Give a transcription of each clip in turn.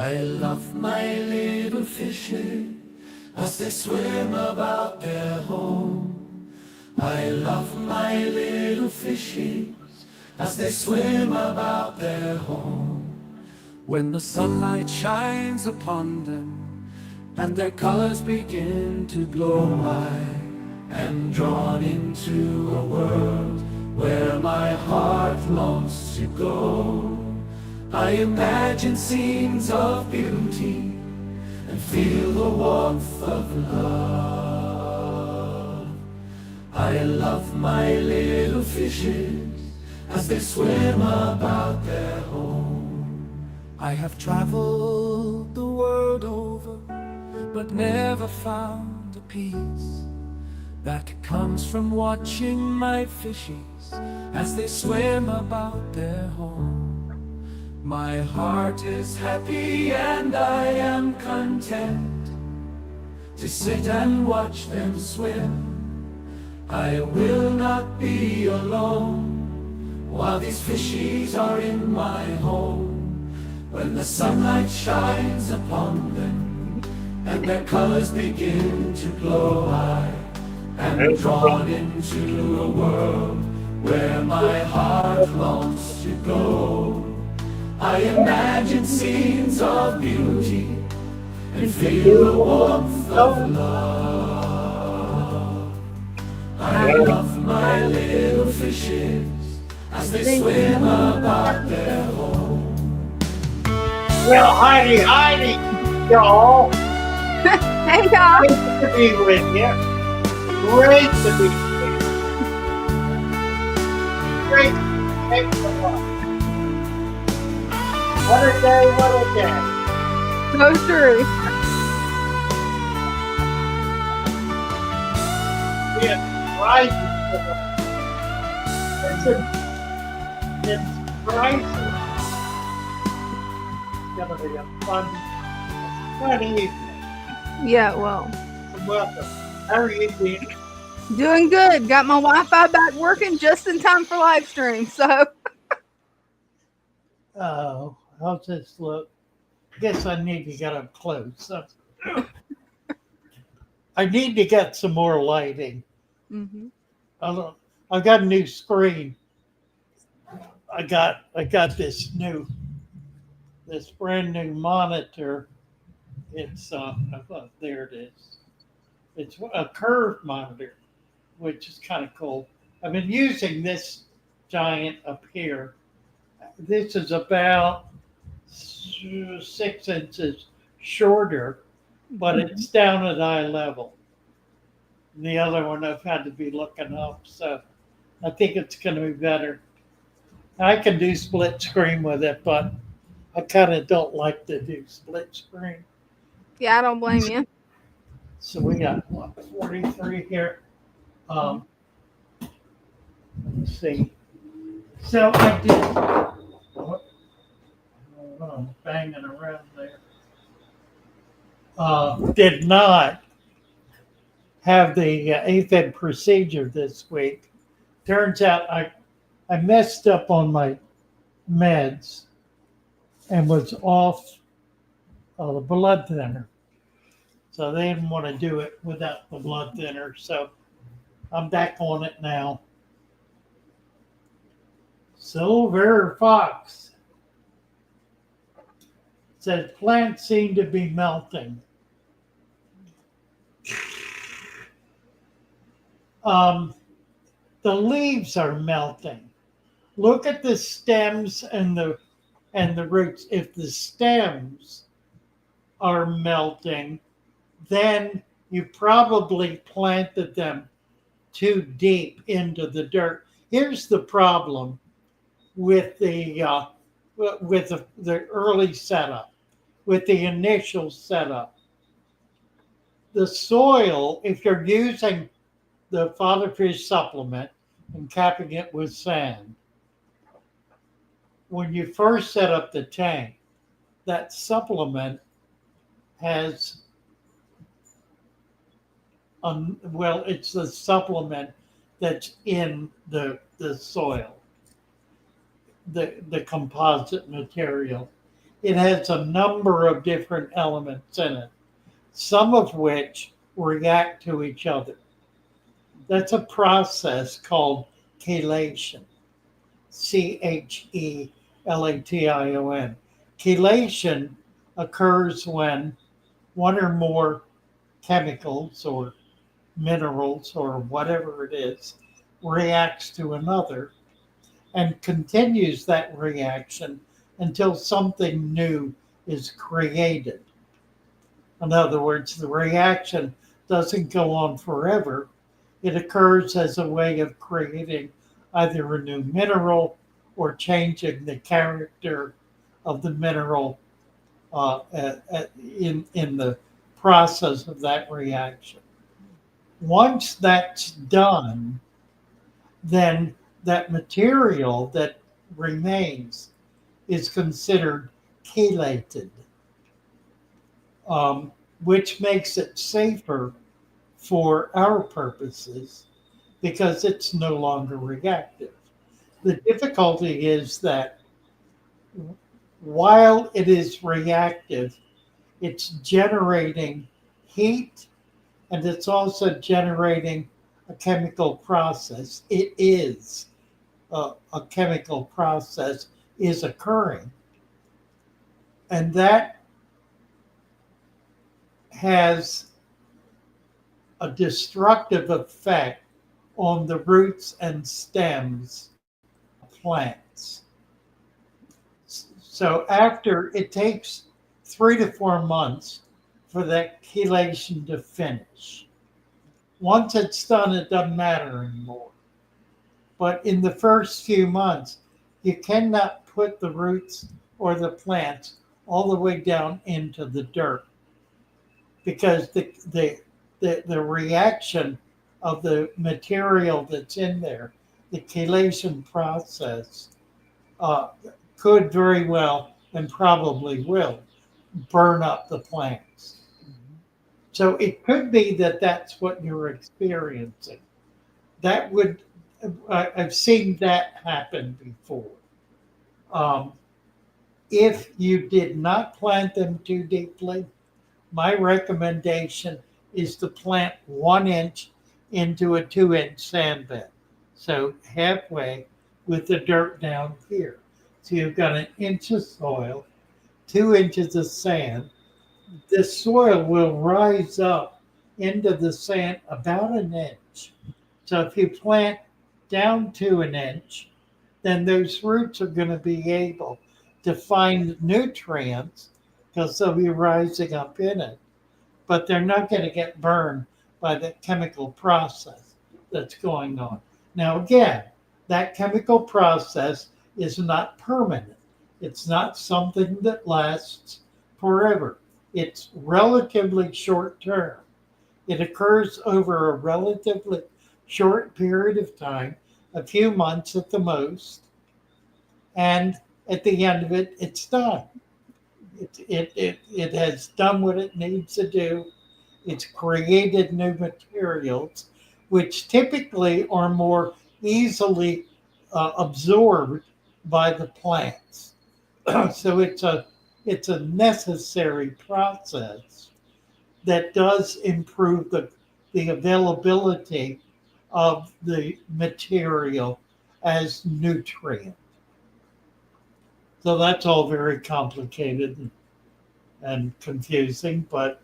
I love my little fishes as they swim about their home. I love my little fishes as they swim about their home. When the sunlight shines upon them and their colors begin to glow, I am drawn into a world where my heart longs to go. I imagine scenes of beauty and feel the warmth of love. I love my little fishes as they swim about their home. I have traveled the world over, but never found a peace that comes from watching my fishies as they swim about their home. My heart is happy and I am content to sit and watch them swim. I will not be alone while these fishies are in my home. When the sunlight shines upon them and their colors begin to glow, I am drawn into a world where my heart longs to go. I imagine scenes of beauty and feel the warmth of love. I love my little fishes as they swim about their home. Well, Heidi, y'all. Hey, y'all. Great to be with you. Great to be with you. Great. Thanks so much. What a day, what a day. So true. It's rising. It's rising. It's going to be a fun evening. Yeah, well. Welcome. How are you doing? Doing good. Got my Wi-Fi back working just in time for live stream. So. Oh, how's this look? Guess I need to get up close. So, I need to get some more lighting. Mm-hmm. I got a new screen. I got this brand new monitor. It's there it is. It's a curved monitor, which is kind of cool. I've been using this giant up here. This is about 6 inches shorter, but it's down at eye level. And the other one I've had to be looking up, so I think it's going to be better. I can do split screen with it, but I kind of don't like to do split screen. Yeah, I don't blame you. So we got 43 here. Let's see. So I did. I'm banging around there. Did not have the AFib procedure this week. Turns out I messed up on my meds and was off the blood thinner. So they didn't want to do it without the blood thinner. So I'm back on it now. Silver Fox said plants seem to be melting. The leaves are melting. Look at the stems and the roots. If the stems are melting, then you probably planted them too deep into the dirt. Here's the problem with the early setup, with the initial setup. The soil, if you're using the Father Fish supplement and capping it with sand, when you first set up the tank, that supplement has it's the supplement that's in the soil, the composite material. it has a number of different elements in it, some of which react to each other. That's a process called chelation. Chelation. Chelation occurs when one or more chemicals or minerals or whatever it is reacts to another and continues that reaction until something new is created. In other words, the reaction doesn't go on forever. It occurs as a way of creating either a new mineral or changing the character of the mineral in the process of that reaction. Once that's done, then that material that remains is considered chelated, which makes it safer for our purposes because it's no longer reactive. The difficulty is that while it is reactive, it's generating heat and it's also generating a chemical process. It is a chemical process is occurring, and that has a destructive effect on the roots and stems of plants. So after it takes 3 to 4 months for that chelation to finish. Once it's done, it doesn't matter anymore. But in the first few months, you cannot put the roots or the plants all the way down into the dirt because the reaction of the material that's in there, the chelation process, could very well and probably will burn up the plants. So it could be that that's what you're experiencing. That would, I've seen that happen before. Um, if you did not plant them too deeply, my recommendation is to plant 1 inch into a 2 inch sand bed. So halfway with the dirt down here. So you've got 1 inch of soil, 2 inches of sand. The soil will rise up into the sand about 1 inch. So if you plant down to 1 inch, then those roots are going to be able to find nutrients because they'll be rising up in it. But they're not going to get burned by the chemical process that's going on. Now, again, that chemical process is not permanent. It's not something that lasts forever. It's relatively short term. It occurs over a relatively short period of time, a few months at the most, and at the end of it, it's done. It has done what it needs to do. It's created new materials, which typically are more easily absorbed by the plants. So it's a necessary process that does improve the availability of the material as nutrient. So that's all very complicated and confusing, but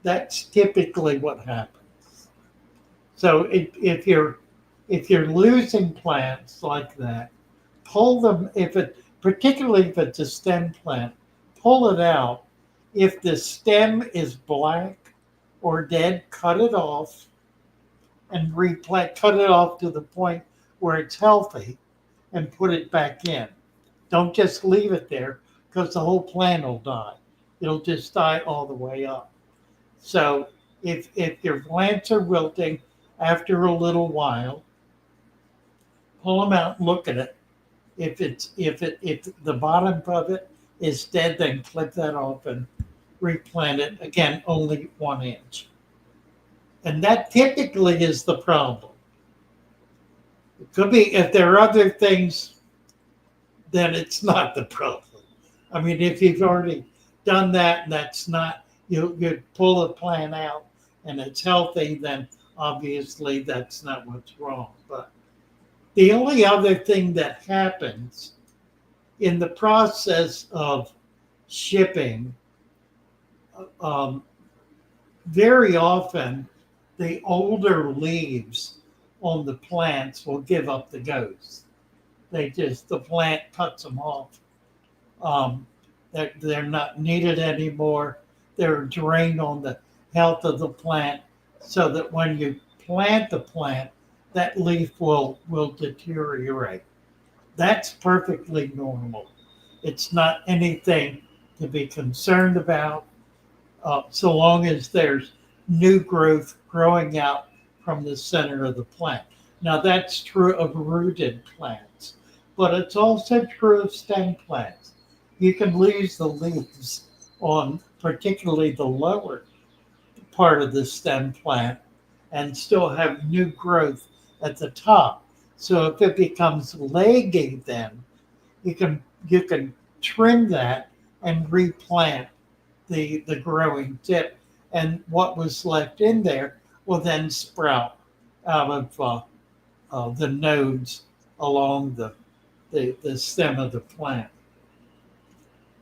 that's typically what happens. So if you're losing plants like that, pull them. Particularly if it's a stem plant, pull it out. If the stem is black or dead, cut it off and replant. Cut it off to the point where it's healthy, and put it back in. Don't just leave it there because the whole plant will die. It'll just die all the way up. So if your plants are wilting after a little while, pull them out and look at it. If the bottom of it is dead, then clip that off and replant it again, only 1 inch. And that typically is the problem. It could be if there are other things, then it's not the problem. I mean, if you've already done that and that's not, you pull the plant out and it's healthy, then obviously that's not what's wrong. But the only other thing that happens in the process of shipping, um, very often the older leaves on the plants will give up the ghost. The plant cuts them off. Um, they're not needed anymore. They're a drain on the health of the plant, so that when you plant the plant, that leaf will deteriorate. That's perfectly normal. It's not anything to be concerned about, so long as there's new growth growing out from the center of the plant. Now, that's true of rooted plants, but it's also true of stem plants. You can lose the leaves on particularly the lower part of the stem plant and still have new growth at the top. So if it becomes leggy, then you can trim that and replant the growing tip, and what was left in there will then sprout out of the nodes along the stem of the plant.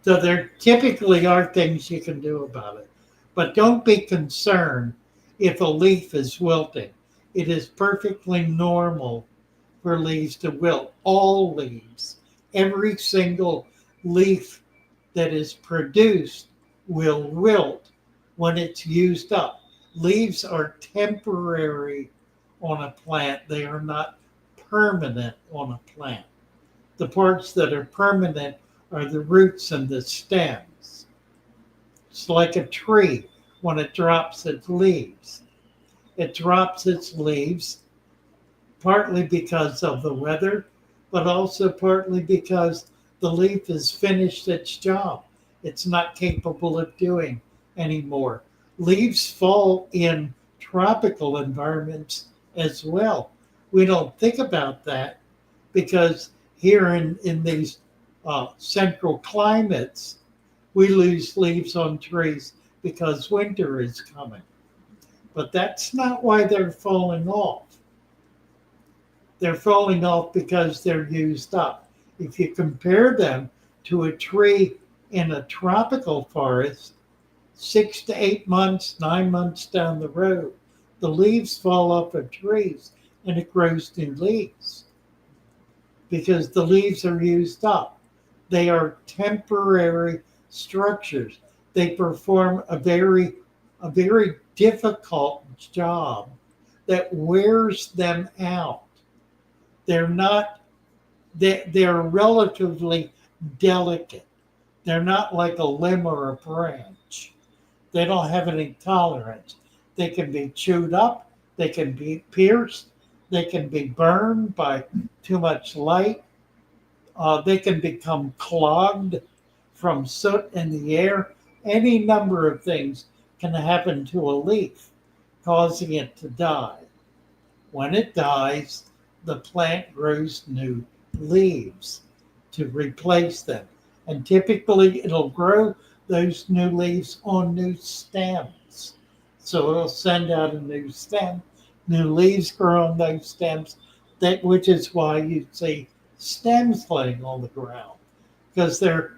So there typically are things you can do about it, but don't be concerned if a leaf is wilting. It is perfectly normal for leaves to wilt. All leaves, every single leaf that is produced will wilt when it's used up. Leaves are temporary on a plant, they are not permanent on a plant. The parts that are permanent are the roots and the stems. It's like a tree when it drops its leaves. It drops its leaves partly because of the weather, but also partly because the leaf has finished its job. It's not capable of doing anymore. Leaves fall in tropical environments as well. We don't think about that because here in these central climates, we lose leaves on trees because winter is coming. But that's not why they're falling off. They're falling off because they're used up. If you compare them to a tree in a tropical forest, 6 to 8 months, 9 months down the road, the leaves fall off of trees and it grows new leaves because the leaves are used up. They are temporary structures. They perform a very difficult job that wears them out. They're not, they're relatively delicate. They're not like a limb or a branch. They don't have any tolerance. They can be chewed up, they can be pierced, they can be burned by too much light, they can become clogged from soot in the air. Any number of things can happen to a leaf, causing it to die. When it dies, the plant grows new leaves to replace them. And typically it'll grow those new leaves on new stems. So it'll send out a new stem, new leaves grow on those stems, which is why you see stems laying on the ground, because they're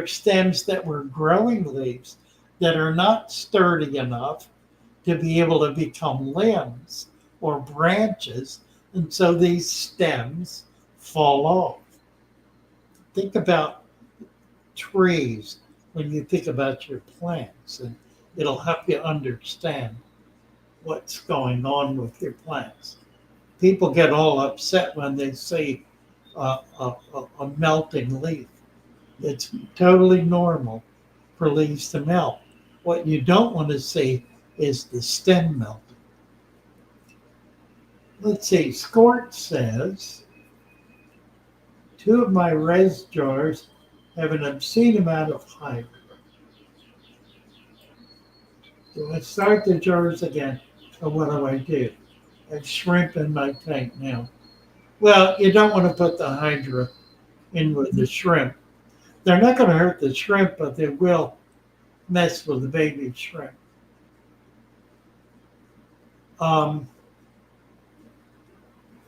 stems that were growing leaves that are not sturdy enough to be able to become limbs or branches, and so these stems fall off. Think about trees when you think about your plants, and it'll help you understand what's going on with your plants. People get all upset when they see a melting leaf. It's totally normal for leaves to melt. What you don't want to see is the stem melting. Let's see, Scort says, 2 of my res jars have an obscene amount of hydra. So I start the jars again. So what do I do? I have shrimp in my tank now. Well, you don't want to put the hydra in with the shrimp. They're not going to hurt the shrimp, but they will mess with the baby shrimp. Um,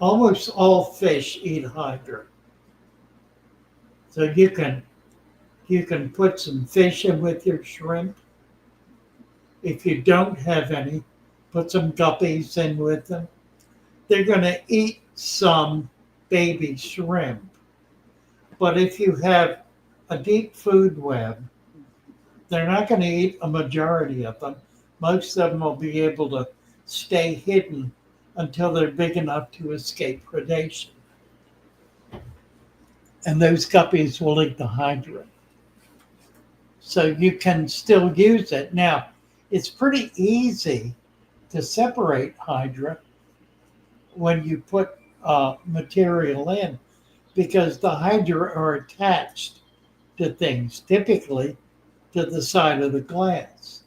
Almost all fish eat hydra, so you can put some fish in with your shrimp. If you don't have any, put some guppies in with them. They're going to eat some baby shrimp, but if you have a deep food web, they're not going to eat a majority of them. Most of them will be able to stay hidden until they're big enough to escape predation. And those guppies will eat the hydra. So you can still use it. Now, it's pretty easy to separate hydra when you put material in because the hydra are attached to things, typically to the side of the glass.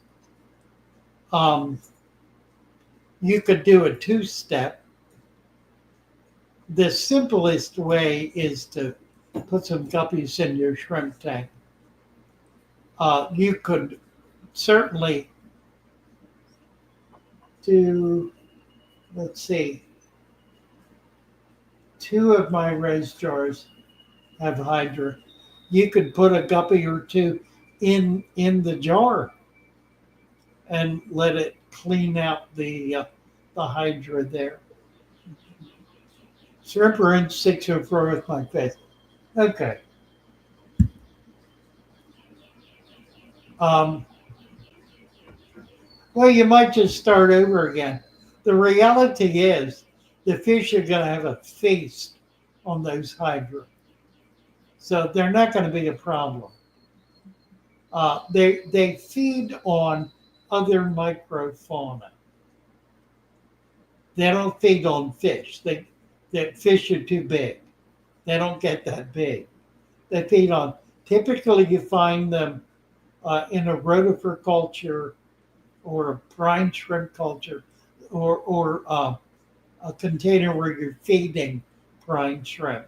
You could do a two-step. The simplest way is to put some guppies in your shrimp tank. You could certainly do, let's see, 2 of my raised jars have hydra. You could put a guppy or 2 in the jar and let it clean out the hydra there. Shrimp are in 604 with my face. Okay. Well, you might just start over again. The reality is the fish are going to have a feast on those hydra. So they're not going to be a problem. They feed on other microfauna. They don't feed on fish. The fish are too big. They don't get that big. They feed on, typically you find them in a rotifer culture or a brine shrimp culture or a container where you're feeding brine shrimp.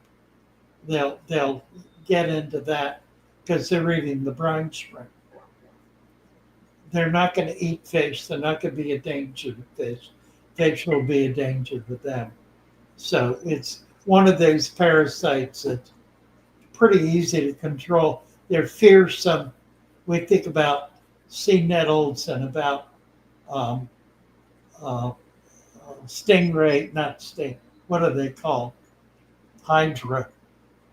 They'll get into that because they're eating the brine shrimp. They're not going to eat fish. They're not going to be a danger to fish. Fish will be a danger to them. So it's one of those parasites that's pretty easy to control. They're fearsome. We think about sea nettles and about um, uh, stingray, not sting. What are they called? Hydra.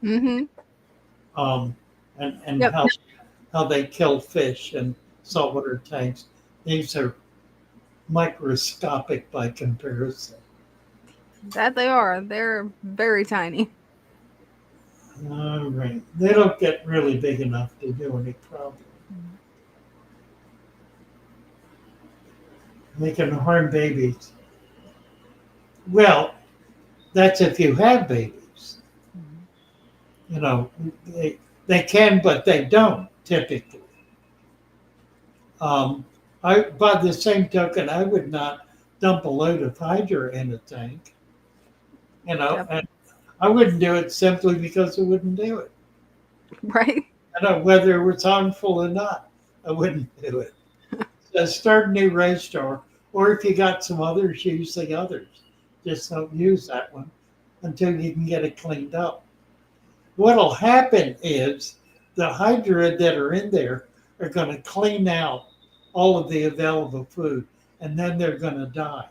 Mm-hmm. And Yep. how they kill fish in saltwater tanks. These are microscopic by comparison. That they are. They're very tiny. All right. They don't get really big enough to do any problem. They can harm babies. Well, that's if you have babies. You know, they can, but they don't typically. By the same token, I would not dump a load of hydra in a tank. You know, Yep. and I wouldn't do it simply because I wouldn't do it. Right? I know whether it was harmful or not, I wouldn't do it. So start a new race jar, or if you got some others, use the others. Just don't use that one until you can get it cleaned up. What'll happen is the hydra that are in there are going to clean out all of the available food, and then they're going to die.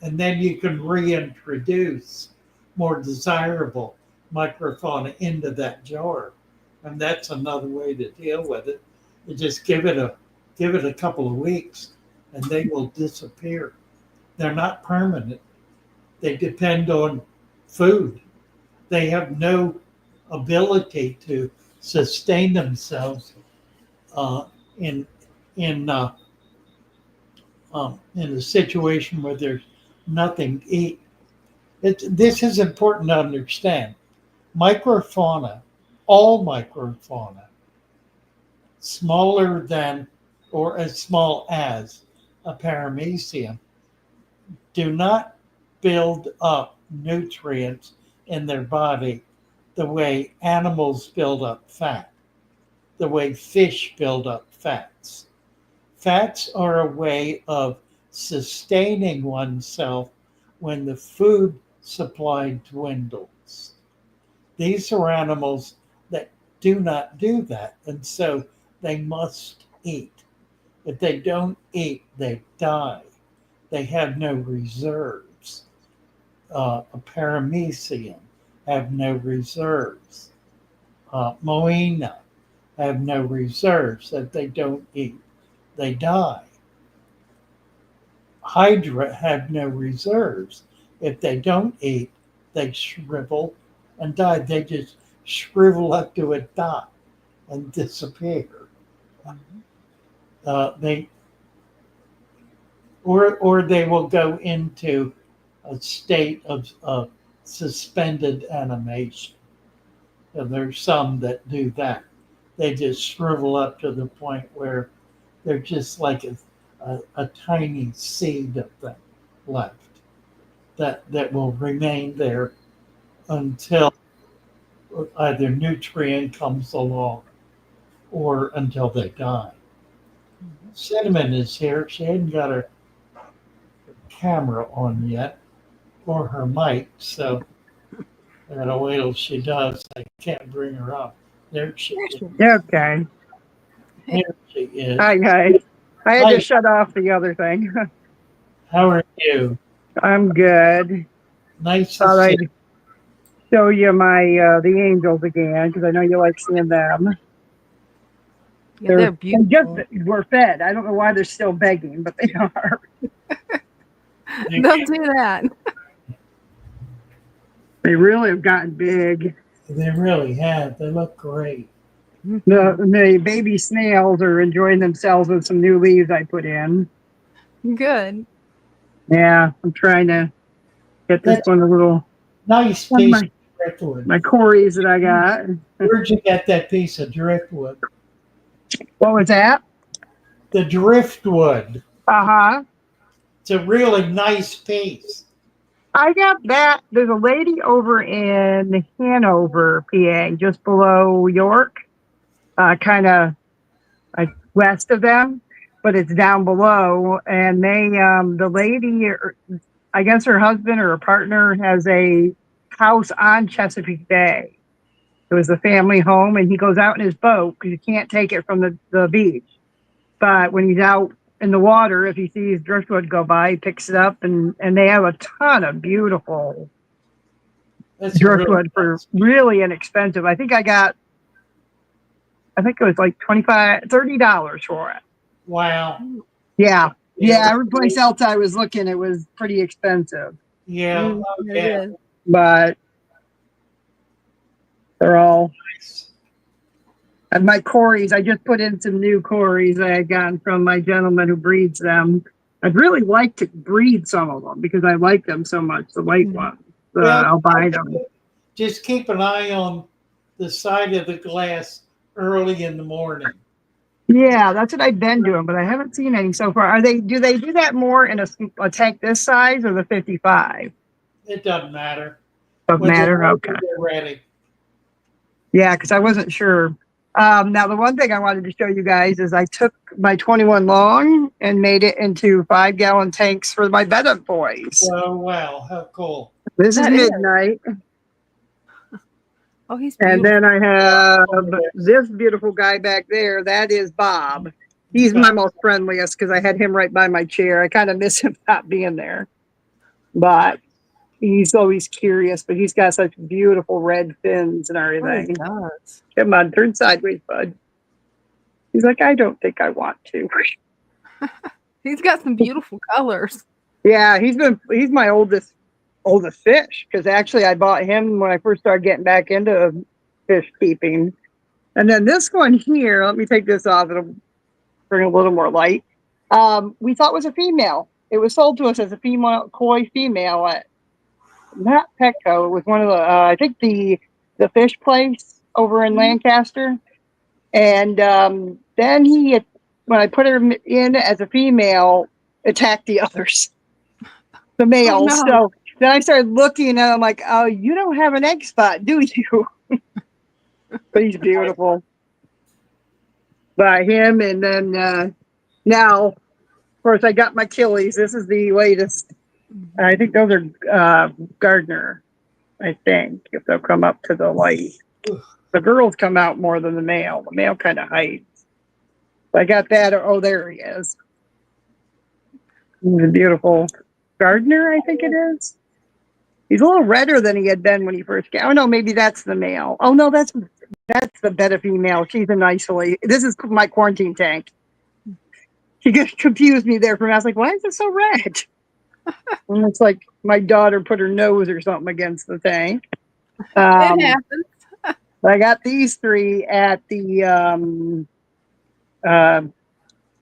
And then you can reintroduce more desirable microfauna into that jar. And that's another way to deal with it. You just give it a couple of weeks and they will disappear. They're not permanent. They depend on food. They have no ability to sustain themselves in a situation where there's nothing to eat. This is important to understand. Microfauna, all microfauna, smaller than or as small as a paramecium, do not build up nutrients in their body the way animals build up fat, the way fish build up fats. Fats are a way of sustaining oneself when the food supply dwindles. These are animals that do not do that, and so they must eat. If they don't eat, they die. They have no reserves. A paramecium have no reserves. Moina have no reserves. If they don't eat, they die. Hydra have no reserves. If they don't eat, they shrivel and die. They just shrivel up to a dot and disappear. They or they will go into a state of suspended animation. And there's some that do that. They just shrivel up to the point where they're just like a tiny seed of them left that will remain there until either nutrient comes along or until they die. Cinnamon is here. She hadn't got her camera on yet or her mic, so I gotta wait till she does. I can't bring her up. There she is. Okay. There she is. Hi, guys. I had Hi. to shut off the other thing. How are you? I'm good. Nice to Thought see I'd show you my the angels again because I know you like seeing them. Yeah, they're They beautiful. just were fed. I don't know why they're still begging, but they are. you. Don't do that. They really have gotten big. They really have. They look great. The baby snails are enjoying themselves with some new leaves I put in. Good. Yeah, I'm trying to get this That's one a little nice on piece of driftwood. my cories that I got. Where'd you get that piece of driftwood? What was that? The driftwood. Uh-huh. It's a really nice piece. I got that. There's a lady over in Hanover, PA, just below York, kind of like west of them, but it's down below. And the lady, I guess her husband or her partner has a house on Chesapeake Bay. It was a family home, and he goes out in his boat because you can't take it from the beach. But when he's out in the water, if he sees driftwood go by, he picks it up, and they have a ton of beautiful That's driftwood really for nice. really inexpensive. I think it was like $30 for it. Wow. Yeah. Yeah. Yeah. Every place else I was looking, it was pretty expensive. Yeah. It Okay. is. But they're all Nice. and my cories. I just put in some new cories I had gotten from my gentleman who breeds them. I'd really like to breed some of them because I like them so much, the white ones. Yeah. I'll buy them. Just keep an eye on the side of the glass early in the morning. Yeah, that's what I've been doing, but I haven't seen any so far. Do they do that more in a tank this size or the 55? It doesn't matter. Doesn't When they're matter. ready, Okay. they're ready. Yeah, because I wasn't sure. Now, the one thing I wanted to show you guys is I took my 21 long and made it into 5-gallon tanks for my bed up boys. Oh, wow. How cool. This is That is. midnight. Oh, he's And beautiful. then I have this beautiful guy back there. That is Bob. He's my most friendliest because I had him right by my chair. I kind of miss him not being there. But he's always curious, but he's got such beautiful red fins and Oh, he everything. does. Come on, turn sideways, bud. He's like, I don't think I want to. He's got some beautiful colors. Yeah, he's my oldest fish because actually I bought him when I first started getting back into fish keeping. And then this one here, let me take this off. It'll bring a little more light. We thought was a female. It was sold to us as a female koi female at not Petco. It was one of the I think the fish place over in Lancaster. And then when I put her in as a female, attacked the others, the males. no. So then I started looking and I'm like, oh, you don't have an egg spot, do you? But he's beautiful. But him, and then now, of course, I got my killies. This is the latest. I think those are Gardner, I think, if they'll come up to the light. The girls come out more than the male. The male kind of hides. So I got that. Oh, there he is. He's a beautiful Gardner, I think it is. He's a little redder than he had been when he first came. Oh, no, maybe that's the male. Oh, no, that's the better female. She's an isolate. This is my quarantine tank. She confused me there for a minute. I was like, why is it so red? And it's like my daughter put her nose or something against the tank. It happens. I got these three at the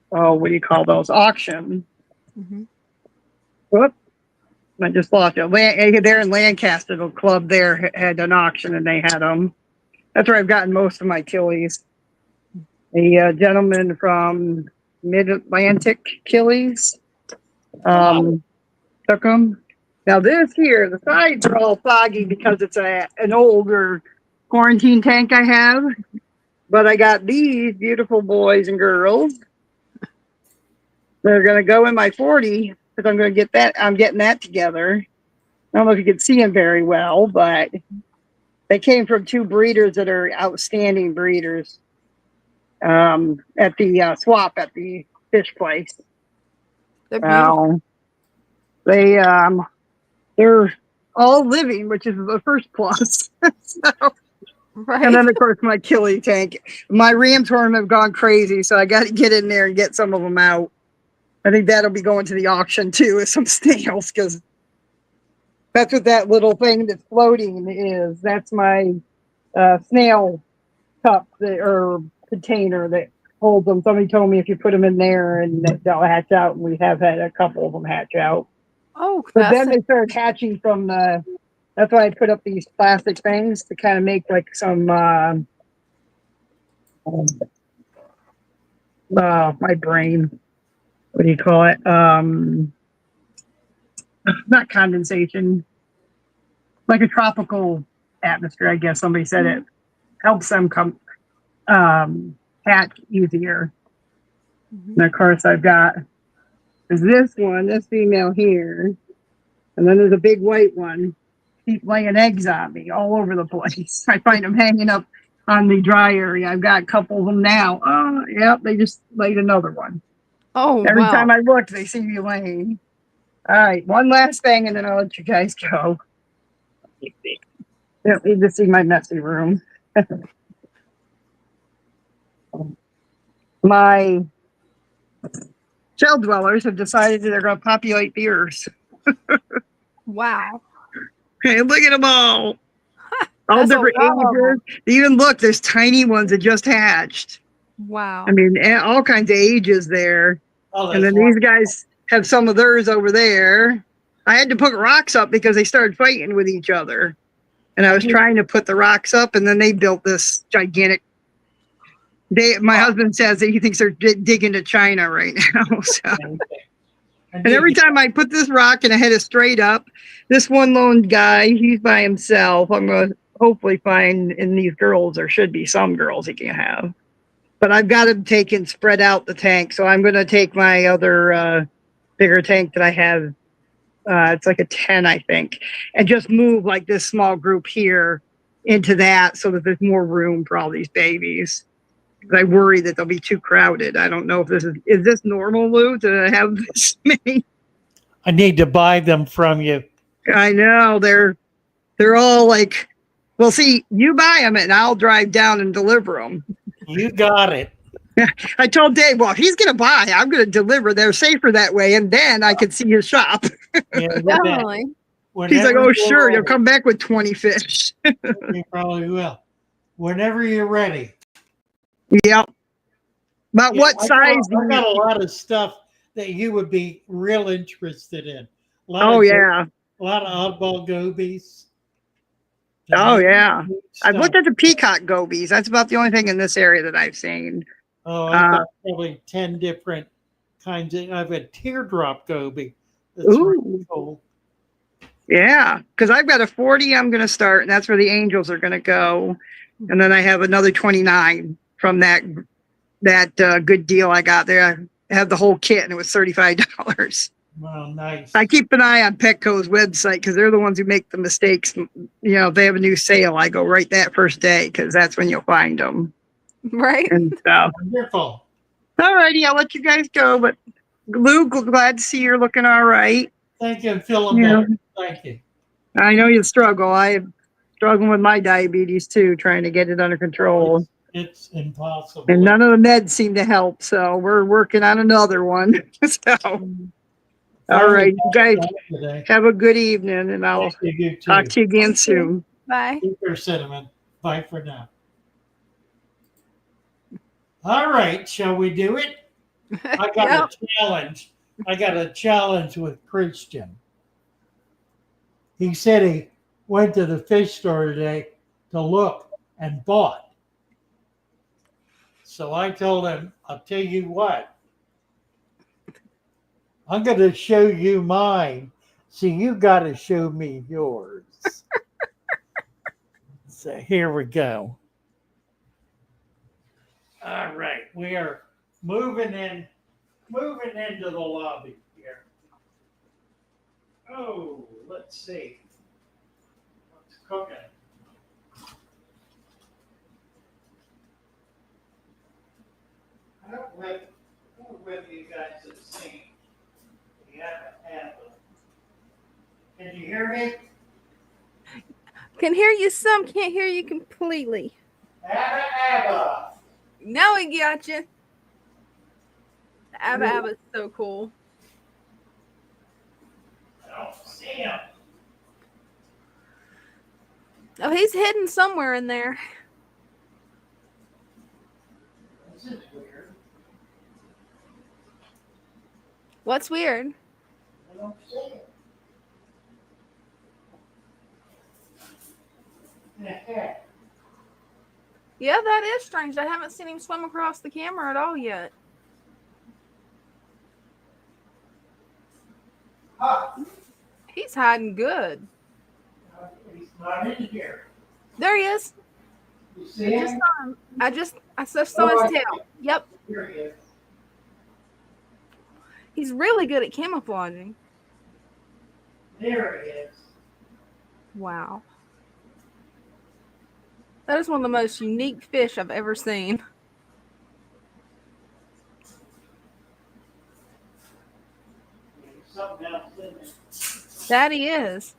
what do you call those? Auction. Mm-hmm. Whoop. I just lost it. They're in Lancaster. The club there had an auction and they had them. That's where I've gotten most of my killies. The gentleman from Mid-Atlantic Killies took them. Now this here, the sides are all foggy because it's an older quarantine tank I have. But I got these beautiful boys and girls. They're going to go in my 40 because I'm going to get that. I'm getting that together. I don't know if you can see them very well, but they came from two breeders that are outstanding breeders at the swap at the fish place. They're beautiful. They're all living, which is the first plus. So, Right. and then, of course, my killie tank. My ram tournament have gone crazy, so I got to get in there and get some of them out. I think that'll be going to the auction, too, with some snails, because that's what that little thing that's floating is. That's my snail cup or container that holds them. Somebody told me if you put them in there and they'll hatch out, and we have had a couple of them hatch out. Oh, But then they started hatching from the. That's why I put up these plastic things to kind of make like some. My brain. What do you call it? Not condensation. Like a tropical atmosphere, I guess somebody said it helps them come hatch easier. Mm-hmm. And of course, I've got this female here, and then there's a big white one. Keep laying eggs on me all over the place. I find them hanging up on the dry area. I've got a couple of them now. Oh, yep, they just laid another one. Oh, Every wow. time I look, they see me laying. All right, one last thing, and then I'll let you guys go. You don't need to see my messy room. My shell dwellers have decided that they're going to populate the earth. Wow. Hey, look at them all. All That's a different lot of them. ages. Even look, there's tiny ones that just hatched. Wow. I mean, all kinds of ages there. Oh, And that's then these guys have some of theirs over there. I had to put rocks up because they started fighting with each other. And I was trying to put the rocks up, and then they built this gigantic. My husband says that he thinks they're digging to China right now. So. And every time I put this rock and I head it straight up, this one lone guy, he's by himself. I'm going to hopefully find in these girls, there should be some girls he can have. But I've got him taken, spread out the tank. So I'm going to take my other bigger tank that I have. It's like a 10, I think, and just move like this small group here into that so that there's more room for all these babies. I worry that they'll be too crowded. I don't know if this is this normal, Lou, to have this many? I need to buy them from you. I know they're all like, well, see, you buy them and I'll drive down and deliver them. You got it. I told Dave, well, if he's going to buy, I'm going to deliver. They're safer that way. And then I could see his shop. Yeah, Definitely. He's like, oh, sure. You'll come back with 20 fish. You probably will. Whenever you're ready. Yep. But what size? I got a lot of stuff that you would be real interested in. A lot of oddball gobies. Oh, yeah. I've looked at the peacock gobies. That's about the only thing in this area that I've seen. Oh, I've got probably 10 different kinds. I've a teardrop goby. That's ooh. really cool. Yeah, because I've got a 40 I'm going to start, and that's where the angels are going to go. And then I have another 29 from that good deal I got there. I have the whole kit, and it was $35. Well, nice. I keep an eye on Petco's website because they're the ones who make the mistakes. You know, if they have a new sale, I go right that first day because that's when you'll find them Right. and stuff. Wonderful. All righty, I'll let you guys go. But Lou, glad to see you're looking all right. Thank you. I'm feeling Yeah. better. Thank you. I know you struggle. I am struggling with my diabetes too, trying to get it under control. It's impossible. And none of the meds seem to help. So we're working on another one. So, all right, you guys Today. have a good evening, and I'll Thank you, talk too. to you again soon. Bye. Super cinnamon. Bye for now. All right, shall we do it? I got Yep. a challenge. I got a challenge with Christian. He said he went to the fish store today to look and bought. So I told him, I'll tell you what, I'm going to show you mine. So you got to show me yours. So here we go. All right, we are moving into the lobby here. Oh, let's see. What's cooking? I don't know whether you guys have seen. You haven't had them. Can you hear me? Can hear you some, can't hear you completely. Abba. Now we got you. The Abba is so cool. I don't see him. Oh, he's hidden somewhere in there. This is weird. What's weird? I don't see him. Yeah. Yeah, that is strange. I haven't seen him swim across the camera at all yet. He's hiding good. He's not in here. There he is. You see him? I just saw his tail. Yep. Here he is. He's really good at camouflaging. There he is. Wow. That is one of the most unique fish I've ever seen. There's something else in there. That he is.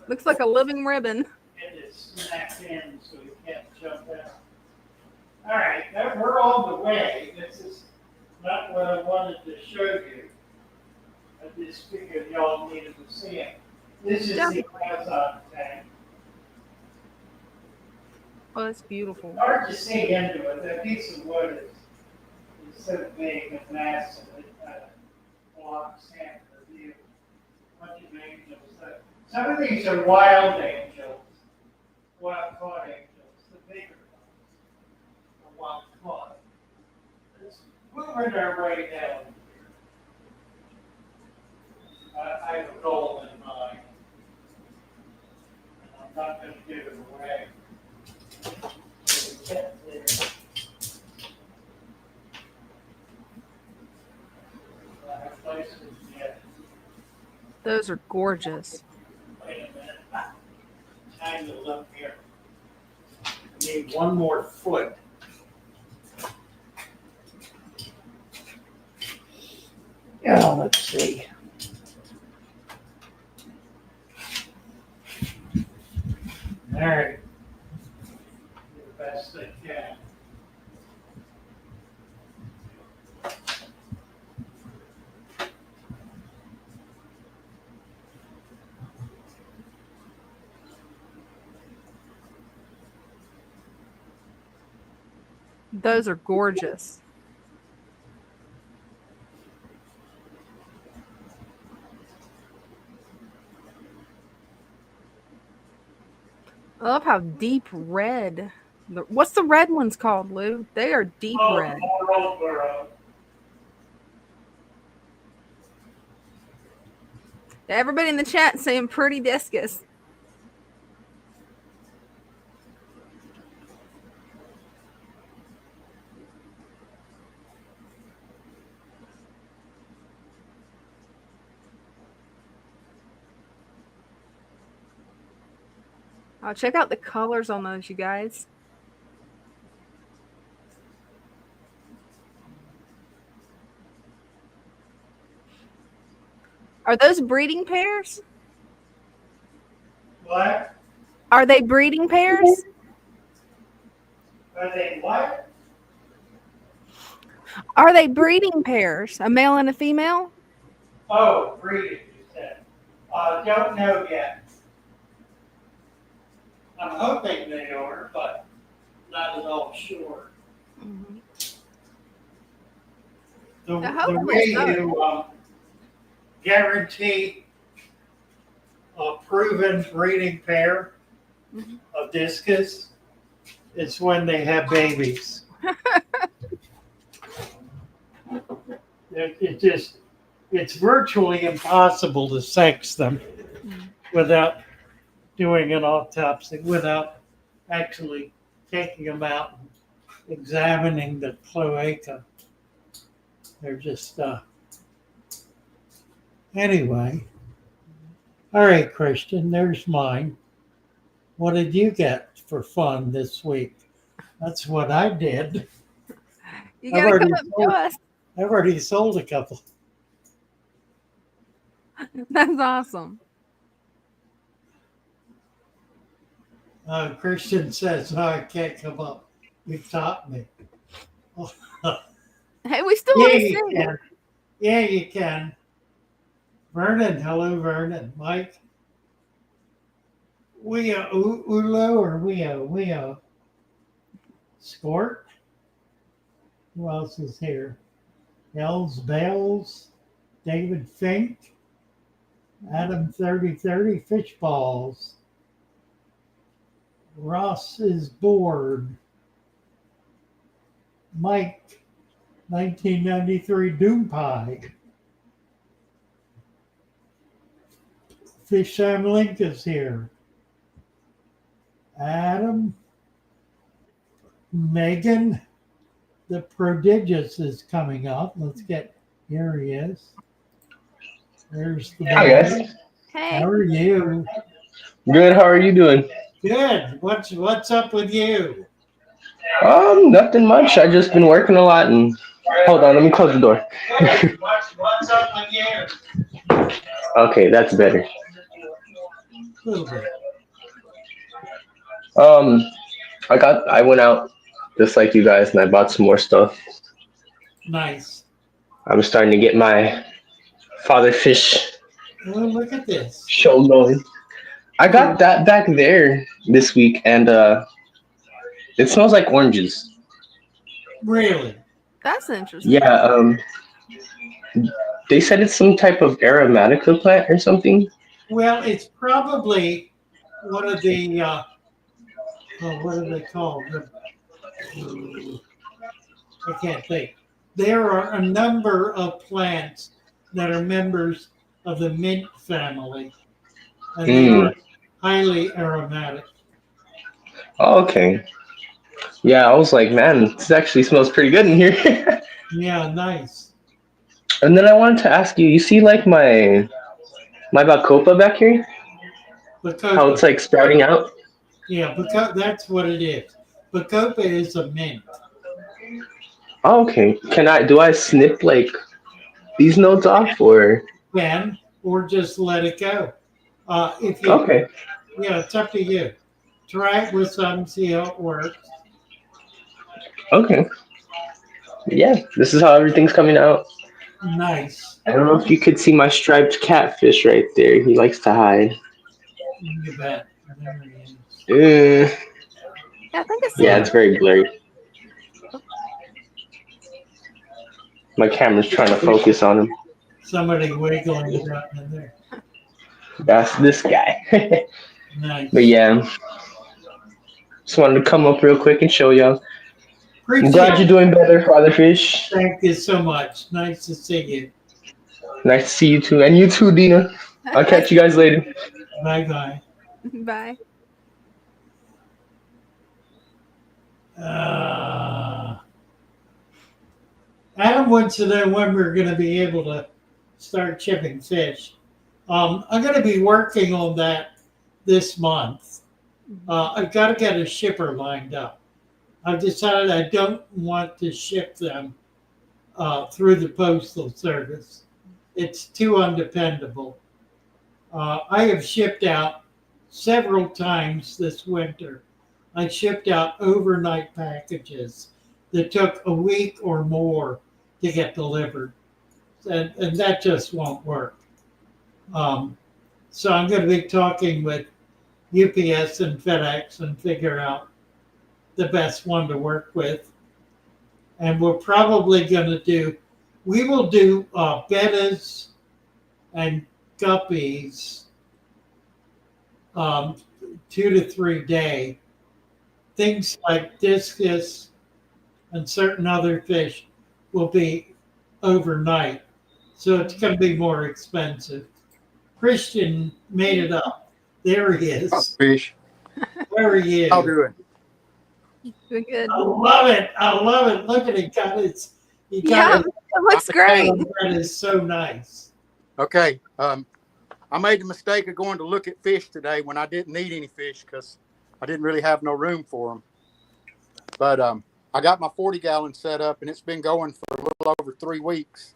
Looks like a living ribbon. It is snapped in so he can't jump out. All right, we're on the way. This is not what I wanted to show you. I just figured y'all needed to see it. This is the Amazon tank. Oh, that's beautiful. Hard to see into it. That piece of wood is so big and massive it kind of blocks half the view. Bunch of angels. Some of these are wild angels, wild caught angels. The bigger ones are wild caught. Let's moving our way down here. I have a goal in mind. I'm not going to give it away. Those are gorgeous. Wait a minute. Tangled up here. Need one more foot. Oh, let's see. All right. Do the best I can. Those are gorgeous. I love how deep red. What's the red ones called, Lou? They are deep red. Everybody in the chat saying pretty discus. Oh, check out the colors on those, you guys. Are those breeding pairs? What? Are they breeding pairs? Are they what? Are they breeding pairs? A male and a female? Oh, breeding, you said. Don't know yet. I'm hoping they are, but not at all sure. Mm-hmm. The way you guarantee a proven breeding pair of discus is when they have babies. It's virtually impossible to sex them without doing an autopsy, without actually taking them out and examining the cloaca. They're just, anyway. All right, Christian, there's mine. What did you get for fun this week? That's what I did. You gotta come up to us. I've already sold a couple. That's awesome. Christian says, no, I can't come up. You taught me. Hey, we still want to see you. Yeah, you can. Vernon, hello, Vernon. Mike. Ulo or Weo? Skort. Who else is here? Els Bales, David Fink, Adam 3030, Fish Balls. Ross is bored. Mike, 1993 Doom Pie. Fish Sam Link is here. Adam, Megan, the Prodigious is coming up. Let's get, here he is. There's the Hi guys. Hey. How are you? Good, how are you doing? Good. What's up with you? Nothing much. I just been working a lot and hold on, let me close the door. What's up with you? Okay, that's better. A little bit. I went out just like you guys and I bought some more stuff. Nice. I'm starting to get my Father Fish Oh, look at this. show going. I got that back there this week and it smells like oranges. Really? That's interesting. Yeah, they said it's some type of aromatica plant or something. Well, it's probably one of the, what are they called? I can't think. There are a number of plants that are members of the mint family, and they are highly aromatic. Oh, okay. Yeah, I was like, man, this actually smells pretty good in here. Yeah, nice. And then I wanted to ask you, you see like my bacopa back here? Bacopa. How it's like sprouting out? Yeah, that's what it is. Bacopa is a mint. Oh, okay. Do I snip like these nodes off or? Can, or just let it go. If you, Okay. Yeah, it's up to you. Try it with some, see how it works. Okay. Yeah, this is how everything's coming out. Nice. I don't know if you could see my striped catfish right there. He likes to hide. You bet. There he is. Yeah, I think it's it's very blurry. My camera's trying to focus on him. Somebody wiggling around in there. That's this guy. Nice. But yeah, just wanted to come up real quick and show y'all. I'm glad you're doing better, Father Fish. Thank you so much. Nice to see you. Nice to see you too. And you too, Dina. I'll catch you guys later. Bye bye. Bye. Adam wants to know when we're going to be able to start shipping fish. I'm going to be working on that this month. I've got to get a shipper lined up. I've decided I don't want to ship them through the postal service. It's too undependable. I have shipped out several times this winter. I shipped out overnight packages that took a week or more to get delivered. And that just won't work. So I'm going to be talking with UPS and FedEx and figure out the best one to work with. And we're probably going to we will do bettas and guppies 2 to 3 day. Things like discus and certain other fish will be overnight. So it's going to be more expensive. Christian made it up. There he is. Fish. There he is. How doing? Doing good. I love it. I love it. Look at it. He got Yeah, it. it looks great. That is so nice. Okay. I made the mistake of going to look at fish today when I didn't need any fish because I didn't really have no room for them. But I got my 40-gallon set up, and it's been going for a little over 3 weeks.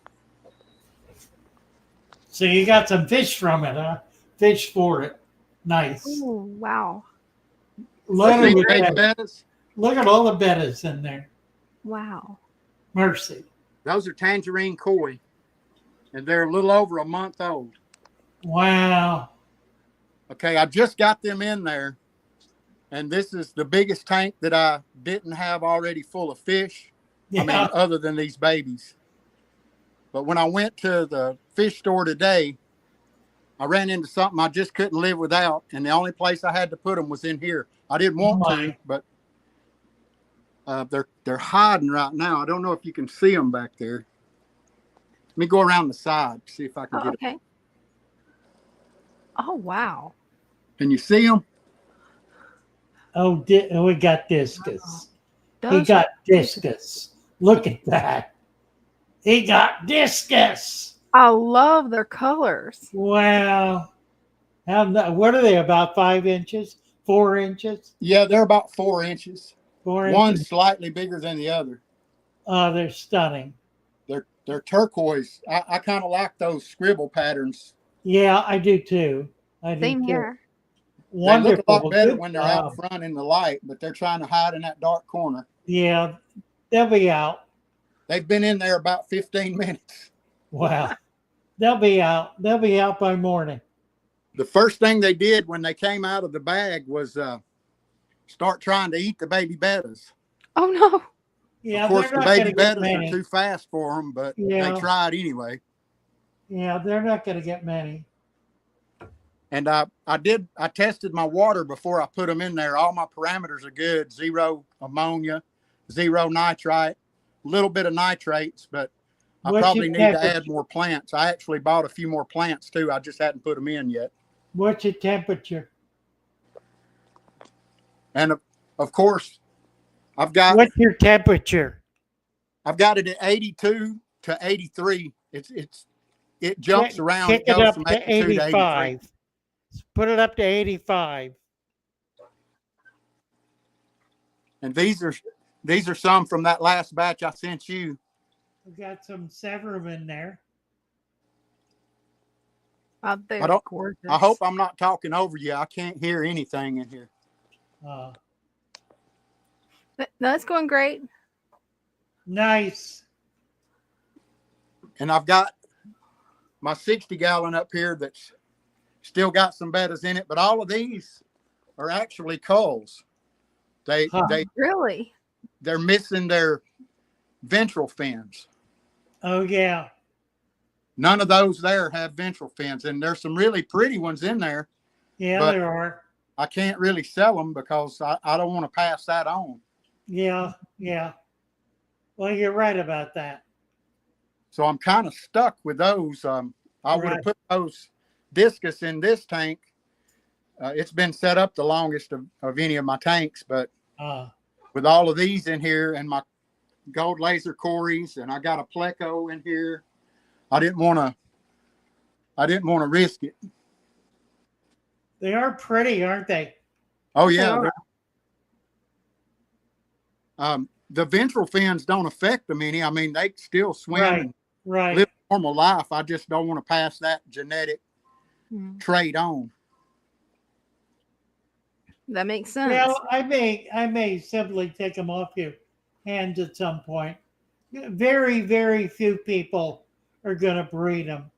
So you got some fish from it, huh? Fish for it. Nice. Ooh, wow. Loaded with Big bettas. bettas. Look at all the bettas in there. Wow. Mercy. Those are tangerine koi, and they're a little over a month old. Wow. Okay, I just got them in there, and this is the biggest tank that I didn't have already full of fish. Yeah. I mean, other than these babies. But when I went to the fish store today, I ran into something I just couldn't live without, and the only place I had to put them was in here. I didn't want to, but they're hiding right now. I don't know if you can see them back there. Let me go around the side, see if I can Oh, get okay. Oh, wow. Can you see them? Oh, we got discus. He Those got are- discus. Look at that. He got discus. I love their colors. Wow. What are they, about 5 inches? 4 inches? Yeah, they're about 4 inches. 4 One's inches? slightly bigger than the other. Oh, they're stunning. They're turquoise. I kind of like those scribble patterns. Yeah, I do too. Same here. Wonderful. They look a lot better Good when they're job. out front in the light, but they're trying to hide in that dark corner. Yeah, they'll be out. They've been in there about 15 minutes. Wow. They'll be out. They'll be out by morning. The first thing they did when they came out of the bag was start trying to eat the baby bettas. Oh, no. Yeah, Of course, they're the not baby going to get bettas many. are too fast for them, but Yeah. they tried anyway. Yeah, they're not going to get many. And I tested my water before I put them in there. All my parameters are good. 0 ammonia, 0 nitrite, a little bit of nitrates, but I What's probably your need to temperature? add more plants. I actually bought a few more plants too. I just hadn't put them in yet. What's your temperature? And of course, What's What's your temperature? I've got it at 82 to 83. It jumps around. Kick It it goes up from to 82 to 83. 85. Put it up to 85. And these are some from that last batch I sent you. We got some severum in there. They're don't- gorgeous. I hope I'm not talking over you. I can't hear anything in here. That's going great. Nice. And I've got my 60-gallon up here that's still got some bettas in it, but all of these are actually culls. Really? They're missing their ventral fins. Oh, yeah. None of those there have ventral fins, and there's some really pretty ones in there. Yeah, But- there are. I can't really sell them because I don't want to pass that on. Yeah, yeah. Well, you're right about that. So I'm kind of stuck with those. I would Right. have put those Discus in this tank. It's been set up the longest of any of my tanks, but with all of these in here and my gold laser cories, and I got a pleco in here, I didn't want to risk it. They are pretty, aren't they? Oh yeah. The ventral fins don't affect them any. I mean, they still swim and live a normal life. I just don't want to pass that genetic trait on. That makes sense. Well, I may simply take them off your hands at some point. Very, very few people are going to breed them.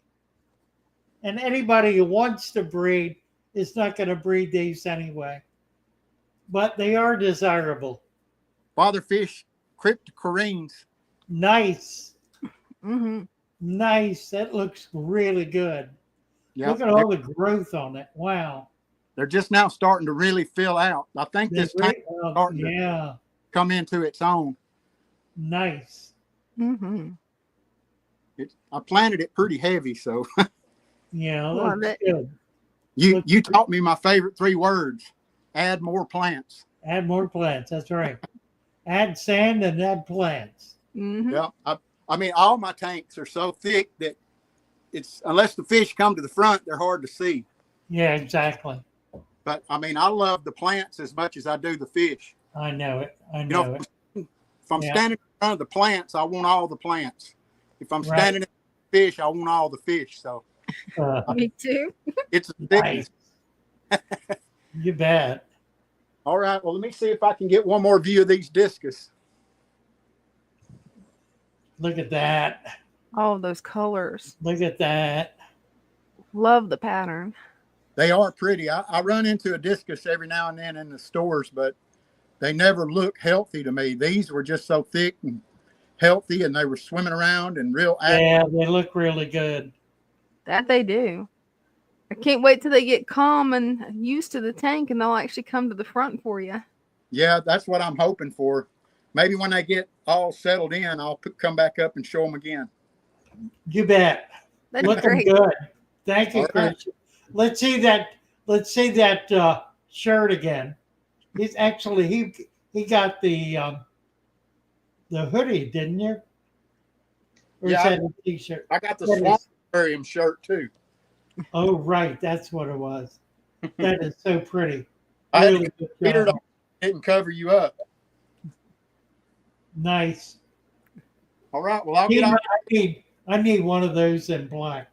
And anybody who wants to breed is not going to breed these anyway. But they are desirable. Father Fish cryptocarines. Nice. Mm-hmm. Nice. That looks really good. Yep. Look at all the growth on it. Wow. They're just now starting to really fill out. I think this tank is starting to come into its own. Nice. Mm-hmm. I planted it pretty heavy, so. Yeah, that's good. You taught me my favorite 3 words. Add more plants. Add more plants. That's right. Add sand and add plants. Mm-hmm. Yeah. I mean, all my tanks are so thick that it's, unless the fish come to the front, they're hard to see. Yeah, exactly. But I mean, I love the plants as much as I do the fish. I know it. I know it. If I'm standing in front of the plants, I want all the plants. If I'm standing in the fish, I want all the fish. So me too. It's a thickness. You bet. All right. Well, let me see if I can get one more view of these discus. Look at that. All those colors. Look at that. Love the pattern. They are pretty. I run into a discus every now and then in the stores, but they never look healthy to me. These were just so thick and healthy, and they were swimming around and real active. Yeah, they look really good. That they do. I can't wait till they get calm and used to the tank, and they'll actually come to the front for you. Yeah, that's what I'm hoping for. Maybe when they get all settled in, I'll come back up and show them again. You bet. That'd looking be great. good. Thank you, Christian. Let's see that shirt again. He's actually he got the hoodie, didn't you? Or is that a t-shirt? I got the Swamp Terrarium shirt too. Oh, right. That's what it was. That is so pretty. Really good job. Didn't cover you up. Nice. All right. Well, I'll get on. I need one of those in black.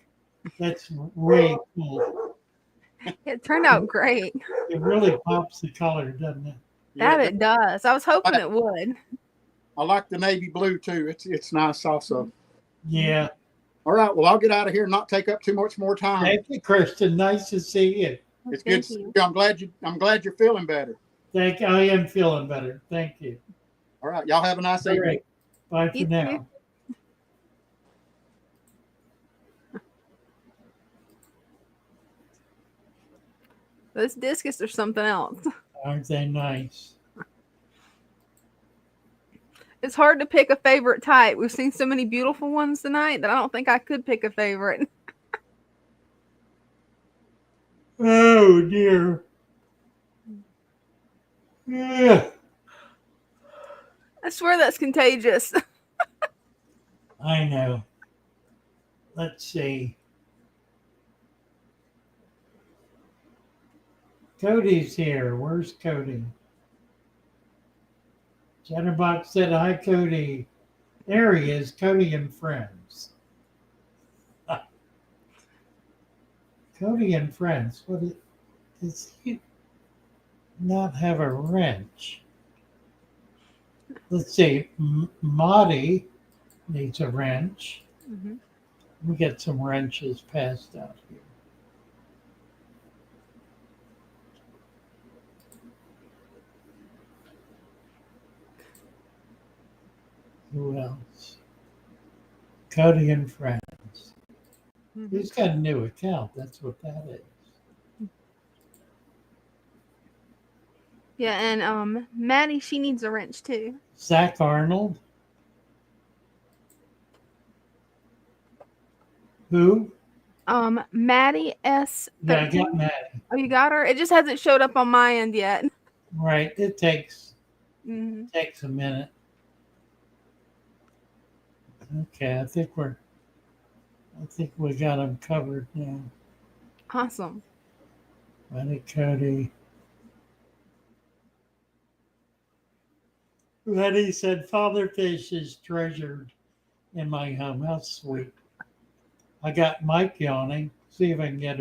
That's really cool. It turned out great. It really pops the color, doesn't it? That it does. I was hoping it would. I like the navy blue too. It's nice also. Yeah. All right. Well, I'll get out of here and not take up too much more time. Thank you, Kristen. Nice to see you. It's good to see you. I'm glad you're feeling better. I am feeling better. Thank you. All right. Y'all have a nice evening. Right. Bye for now. Those discus are something else. Aren't they nice? It's hard to pick a favorite type. We've seen so many beautiful ones tonight that I don't think I could pick a favorite. Oh, dear. Yeah. I swear that's contagious. I know. Let's see. Cody's here. Where's Cody? Chatterbox said, hi, Cody. There he is, Cody and Friends. Cody and Friends. Does he not have a wrench? Let's see. Maudie needs a wrench. Mm-hmm. We get some wrenches passed out here. Who else? Cody and Friends. Mm-hmm. He's got a new account. That's what that is. Yeah, and Maddie, she needs a wrench too. Zach Arnold. Who? Maddie S. Yeah, I 13. got Maddie. Oh, you got her? It just hasn't showed up on my end yet. Right. It takes Mhm. a minute. Okay, I think we got them covered now. Awesome. Maddie, Cody. Letty said, Father Fish is treasured in my home. How sweet. I got Mike yawning. See if I can get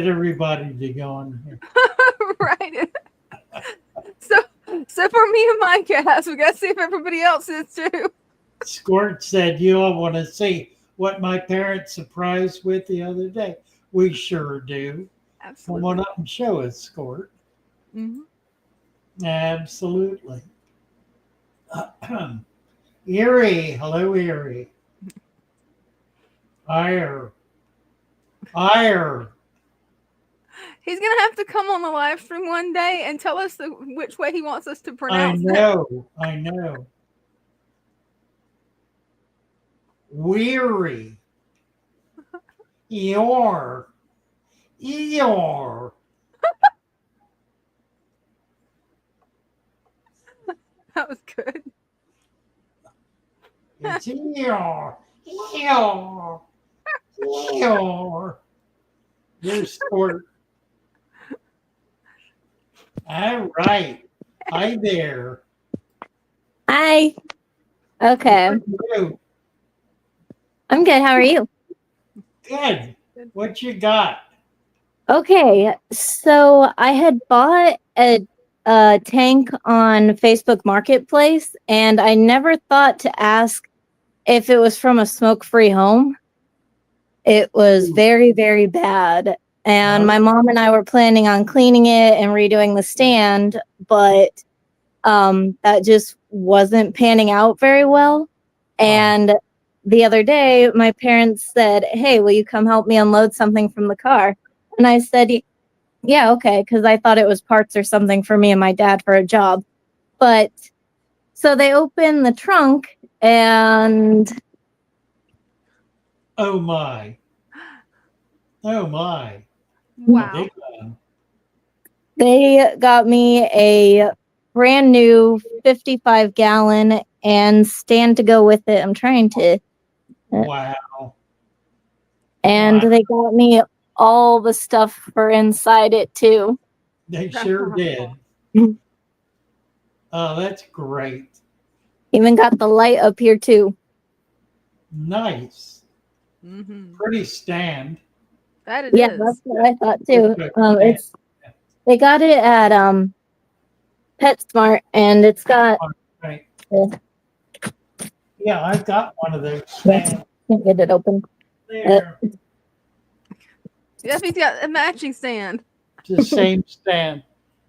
everybody to go on here. Right. So for me and my cast, we gotta see if everybody else is too. Squirt said, you all want to see what my parents surprised with the other day. We sure do. Come on Absolutely. up and show us, Squirt. Hmm. Absolutely. Erie. Hello, Erie. Ire. He's gonna have to come on the live stream one day and tell us which way he wants us to I pronounce it. know. Weary. Eeyore. That was good. It's Eeyore. There's Squirt. All right. Hi there. Hi. Okay. Hello. I'm good. How are you? Good. What you got? Okay. So I had bought a tank on Facebook Marketplace, and I never thought to ask if it was from a smoke-free home. It was very, very bad. And my mom and I were planning on cleaning it and redoing the stand, but that just wasn't panning out very well. And the other day, my parents said, hey, will you come help me unload something from the car? And I said, yeah, okay, because I thought it was parts or something for me and my dad for a job. But so they opened the trunk and Oh my. Wow. Big one. they got me a brand new 55-gallon and stand to go with it. I'm trying to. Wow. And they got me all the stuff for inside it too. They sure did. Oh, that's great. Even got the light up here too. Nice. Mm-hmm. Pretty stand. That it Yeah, is. that's what I thought too. Good. They got it at PetSmart, and it's got. Right. Uh, Yeah, I've got one of those stands can't get it open. there. Yep, he's got a matching stand. It's the same stand.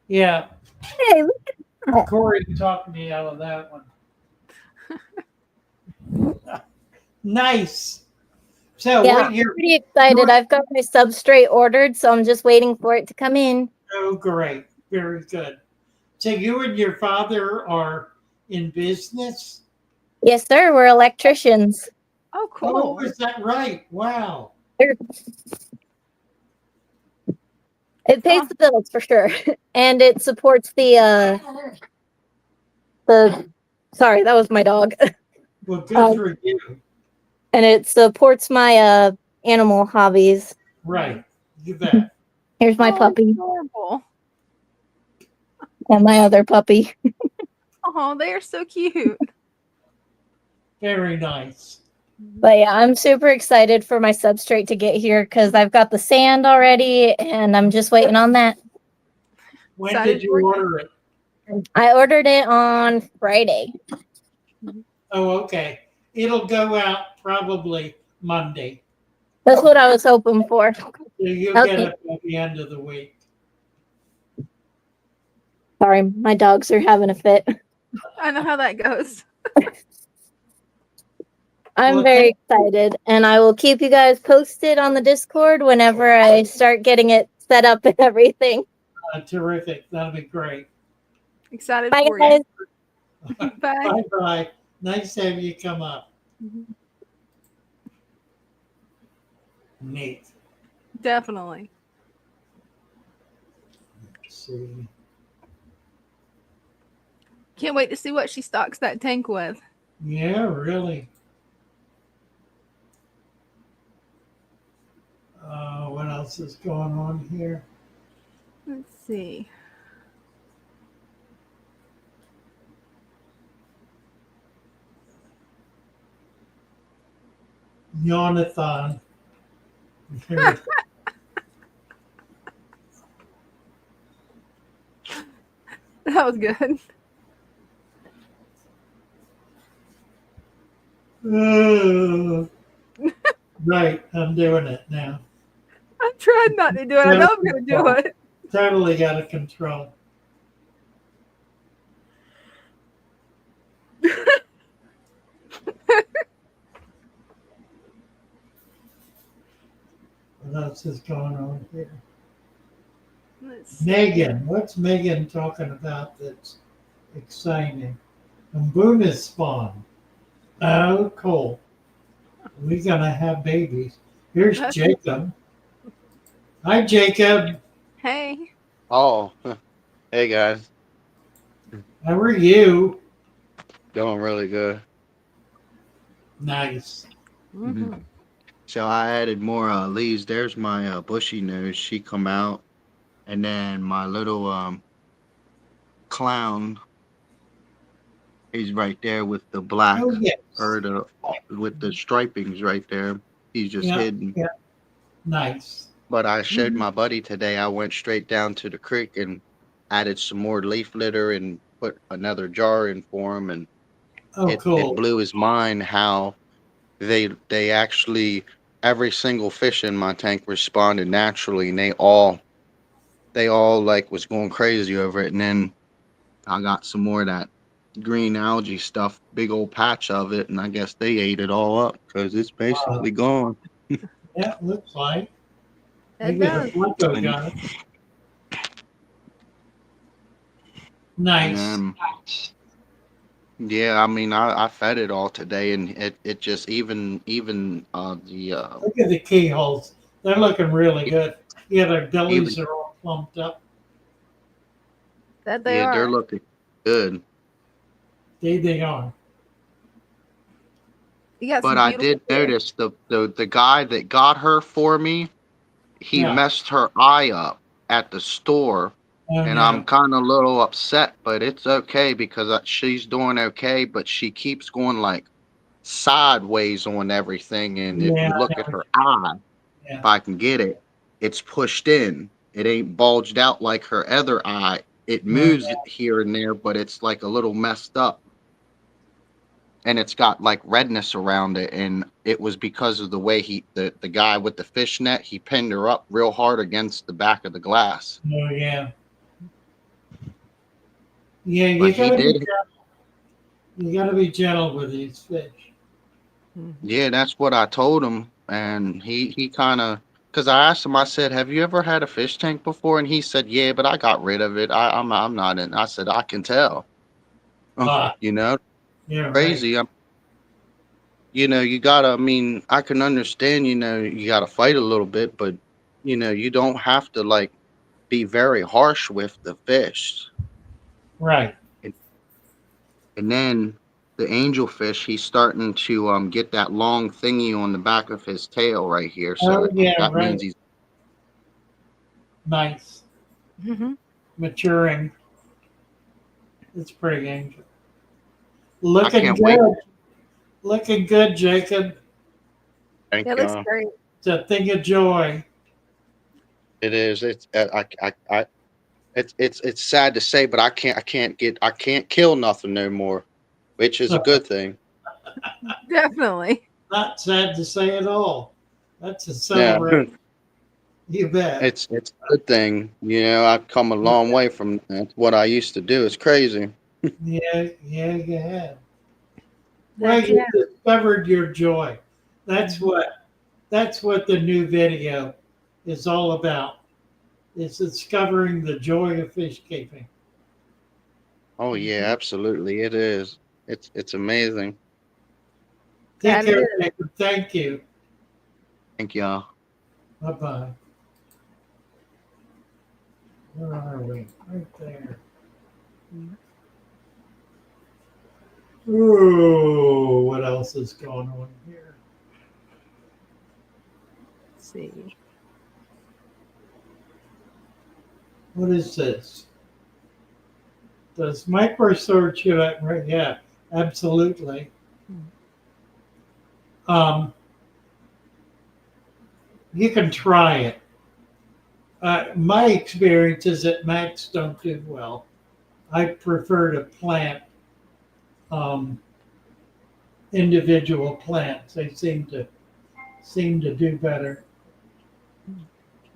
Yeah. Hey, look at that. Corey talked me out of that one. Nice. So Yeah, what I'm you're pretty excited. I've got my substrate ordered, so I'm just waiting for it to come in. oh great. Very good. So you and your father are in business? Yes, sir. We're electricians. Oh, Oh, cool. is that right? Wow. It pays the bills for sure, and it supports the. Sorry, that was my dog. Well, good for you. And it supports my animal hobbies. Right. You bet. Here's my puppy Adorable. and my other puppy. Oh, they are so cute. Very nice. But yeah, I'm super excited for my substrate to get here because I've got the sand already and I'm just waiting on that. When Excited did you for you. order it? I ordered it on Friday. Oh, okay. It'll go out probably Monday. That's what I was hoping for. So you'll Okay. get it by the end of the week. Sorry, my dogs are having a fit. I know how that goes. I'm Well, very excited, and I will keep you guys posted on the Discord whenever I start getting it set up and everything. Terrific. That'll be great. Excited Bye, for guys. you. Bye. Bye-bye. Nice to have you come up. Neat. Definitely. Let's see. Can't wait to see what she stocks that tank with. Yeah, really. What else is going on here? Let's see. Yawnathon. That was good. Right, I'm doing it now. I'm trying not to do it. I know I'm going to do it. Totally out of control. What else is going on here? Let's see. Megan, what's Megan talking about that's exciting? Mbuna spawn. Oh, cool. We're gonna have babies. Here's Jacob. Hi, Jacob. Hey. Oh, hey guys, How are you? doing really good. Nice. Mm-hmm. So I added more leaves. There's my bushy nose. She come out, and then my little clown. He's right there with the black Oh, yes. or the with the stripings right there. He's just Yeah, hidden. yeah. Nice. But I showed my buddy today. I went straight down to the creek and added some more leaf litter and put another jar in for him, and Oh, it cool. blew his mind how they actually every single fish in my tank responded naturally, and they all like was going crazy over it. And then I got some more of that green algae stuff, big old patch of it, and I guess they ate it all up because it's basically gone. Yeah, looks like. It Maybe the does. Blanco And, got it. and Nice. yeah, I mean, I fed it all today, and it just even the Look at the keyholes. They're looking really good. Yeah, their bellies even are all plumped up. That they yeah, they're are. looking good. They are. You got But some I beautiful did notice the guy that got her for me, he Yeah. messed her eye up at the store, Oh, and yeah. I'm kind of a little upset, but it's okay because she's doing okay, but she keeps going like sideways on everything, and if Yeah, you I look at know. her eye, Yeah. if I can get it, it's pushed in. It ain't bulged out like her other eye. It Oh, moves it here and there, but it's like a little messed up. And it's got like redness around it, and it was because of the way the guy with the fish net, he pinned her up real hard against the back of the glass. Oh, yeah. Yeah, But he did. you gotta be gentle with these fish. Mm-hmm. Yeah, that's what I told him, and he kind of, because I asked him, I said, have you ever had a fish tank before? And he said, yeah, but I got rid of it. I'm not in. I said, I can tell. Ah, You know, yeah, right. crazy. You gotta, I mean, I can understand, you gotta fight a little bit, but you don't have to like be very harsh with the fish. Right. And, and then the angelfish, he's starting to get that long thingy on the back of his tail right here. Oh, So yeah, that right. means he's Nice. Mm-hmm. Maturing. It's pretty angel. I Looking can't wait. good. Looking good, Jacob. Thank It looks you. great. It's a thing of joy. It is. It's it's sad to say, but I can't kill nothing no more, which is a good thing. Definitely. Not sad to say at all. That's a Yeah. celebration. You bet. It's a good thing. I've come a long way from that's what I used to do. It's crazy. Yeah, yeah, you have. Well, Heck you yeah. discovered your joy. That's what the new video is all about. It's discovering the joy of fish keeping. Oh yeah, absolutely. It is. It's amazing. Take That it care, is. Jacob. Thank you. Thank y'all. Bye-bye. Where are we? Right there. Ooh, what else is going on here? Let's see. What is this? Does microsearch you at right? Yeah, absolutely. You can try it. My experience is that Macs don't do well. I prefer to plant individual plants. They seem to do better.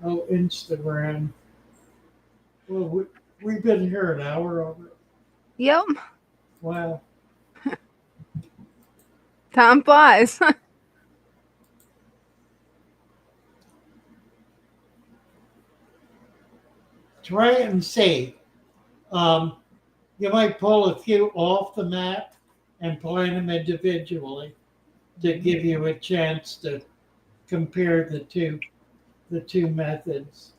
Oh, Instagram. Well, we've been here an hour already. Yep. Wow. Time flies. Try it and see. You might pull a few off the map and plant them individually to give you a chance to compare the two methods.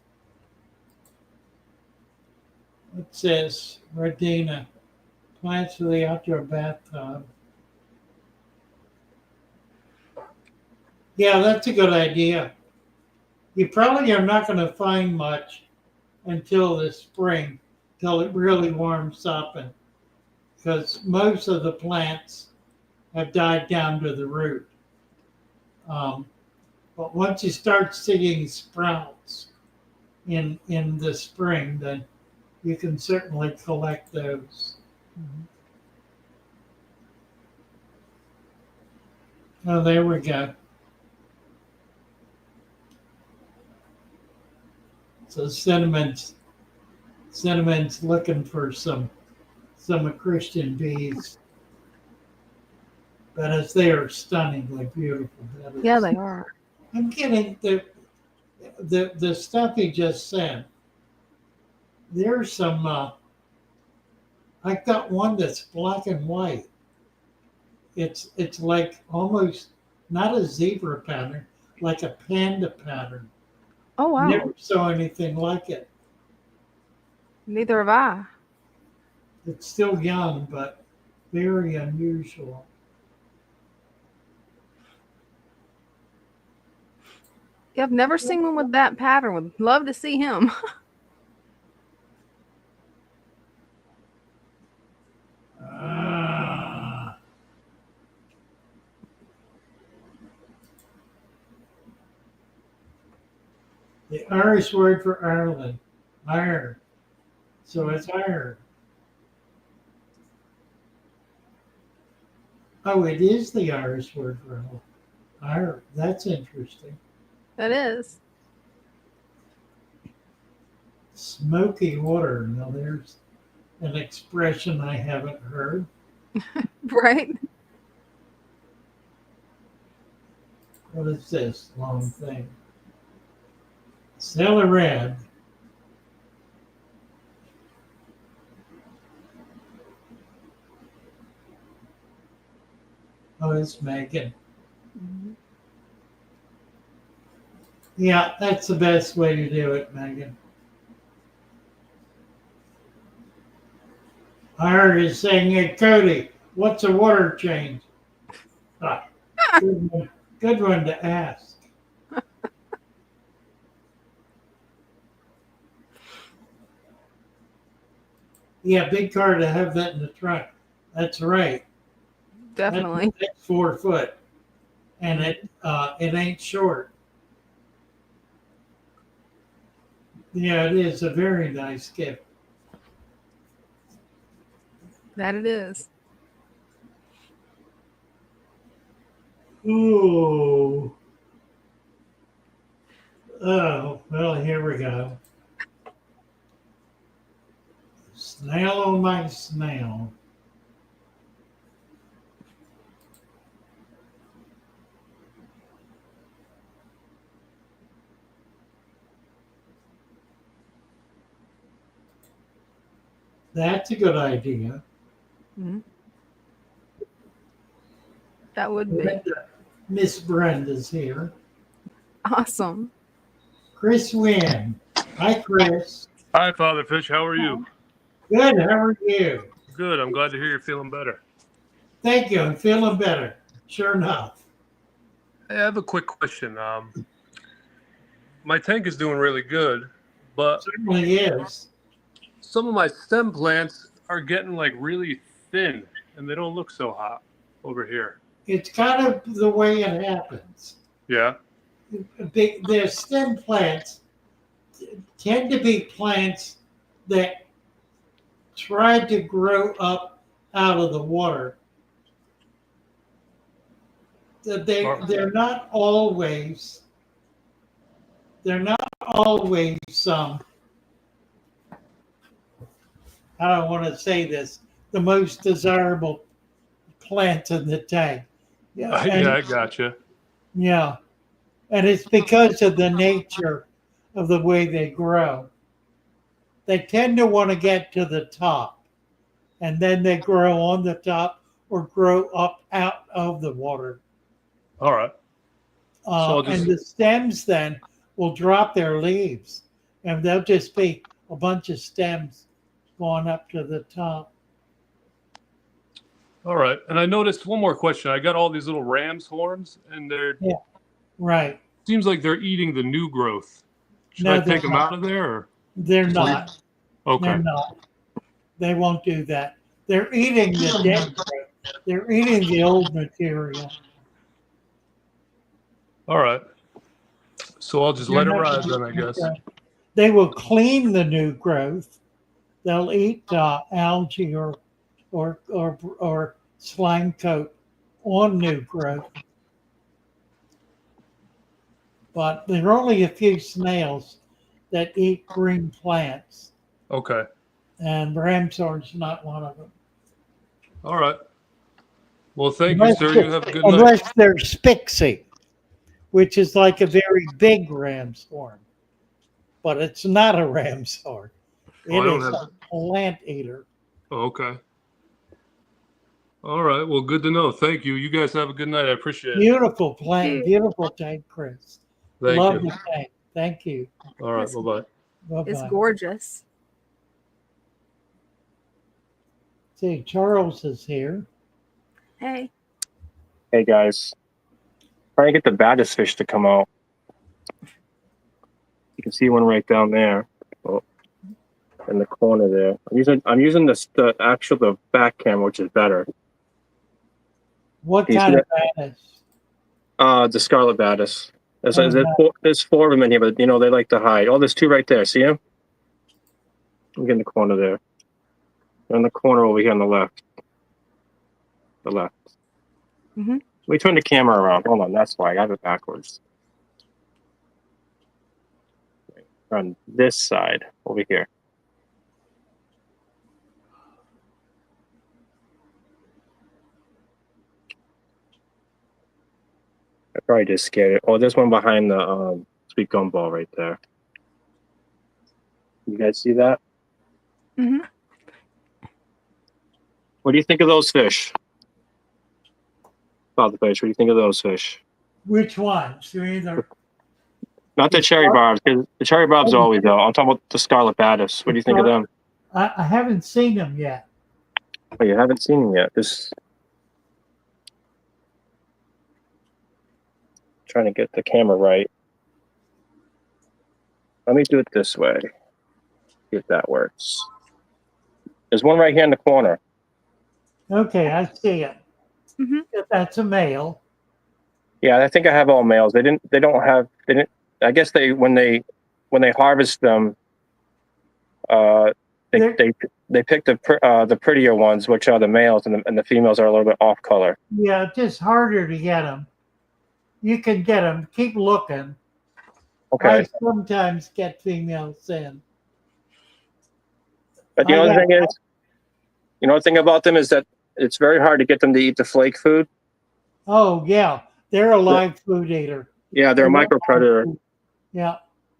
It says Radina, plants for the outdoor bathtub. Yeah, that's a good idea. You probably are not going to find much until the spring, till it really warms up, and because most of the plants have died down to the root. But once you start seeing sprouts in the spring, then you can certainly collect those. Oh, there we go. So cinnamon's looking for some Christian bees, but as they are stunningly beautiful. Yeah, they are. I'm getting the stuff he just sent. There's some. I got one that's black and white. It's like almost not a zebra pattern, like a panda pattern. Oh, wow. Never saw anything like it. Neither have I. It's still young, but very unusual. Yeah, I've never seen one with that pattern. Would love to see him. The Irish word for Ireland, iron. So it's iron. Oh, it is the Irish word for iron. That's interesting. That is. Smoky water. Now there's an expression I haven't heard. Right? What is this long thing? Stella red. Oh, it's Megan. Yeah, that's the best way to do it, Megan. Ira is saying, hey, Cody, what's a water change? Ah, good one to ask. Yeah, big car to have that in the trunk. That's right. Definitely. That's 4 foot, and it ain't short. Yeah, it is a very nice gift. That it is. Ooh. Oh, well, here we go. Snail on my snail. That's a good idea. Mm-hmm. That would be. Miss Brenda's here. Awesome. Chris Wynn. Hi, Chris. Hi, Father Fish. How are you? Good. How are you? Good. I'm glad to hear you're feeling better. Thank you. I'm feeling better. Sure enough. Hey, I have a quick question. My tank is doing really good, but Certainly is. some of my stem plants are getting like really thin, and they don't look so hot over here. It's kind of the way it happens. Yeah. Their stem plants tend to be plants that try to grow up out of the water. They're not always I don't want to say this, the most desirable plant in the tank. Yeah, I gotcha. Yeah. And it's because of the nature of the way they grow. They tend to want to get to the top, and then they grow on the top or grow up out of the water. All right. And the stems then will drop their leaves, and they'll just be a bunch of stems going up to the top. All right. And I noticed one more question. I got all these little ram's horns, and they're Right. seems like they're eating the new growth. Should I take them out of there? Or? They're not. Okay. They're not. They won't do that. They're eating the dead growth. They're eating the old material. All right. So I'll just let it ride then, I guess. They will clean the new growth. They'll eat algae or slime coat on new growth. But there are only a few snails that eat green plants. Okay. And ramshorn's not one of them. All right. Well, thank you, sir. You have a good night. Unless they're spixie, which is like a very big ram's horn. But it's not a ram's horn. It is a plant eater. Okay. All right. Well, good to know. Thank you. You guys have a good night. I appreciate it. Beautiful plant. Beautiful tank, Chris. Thank you. Tank. Thank you. All right. Bye-bye. Bye-bye. It's gorgeous. See, Charles is here. Hey. Hey guys, trying to get the baddest fish to come out. You can see one right down there, in the corner there. I'm using the back camera, which is better. What kind of baddest? The scarlet baddest. There's four of them in here, but they like to hide. Oh, there's two right there. See them? Look in the corner there. They're in the corner over here on the left. The left. Mm-hmm. We turn the camera around. Hold on, that's why I have it backwards. On this side, over here. I probably just scared it. Oh, there's one behind the sweet gumball right there. You guys see that? Mm-hmm. What do you think of those fish? Father Fish, what do you think of those fish? Which ones? Not the cherry barbs, because the cherry barbs are always out. I'm talking about the scarlet baddest. What do you think of them? I haven't seen them yet. Oh, you haven't seen them yet? Just trying to get the camera right. Let me do it this way. See if that works. There's one right here in the corner. Okay, I see it. Mm-hmm. That's a male. Yeah, I think I have all males. They didn't. I guess when they harvest them, they pick the prettier ones, which are the males, and the females are a little bit off color. Yeah, it's just harder to get them. You can get them. Keep looking. Okay. I sometimes get females in. But the other thing is, the thing about them is that it's very hard to get them to eat the flake food. Oh yeah, they're a live food eater. Yeah, they're a micro predator. Yeah.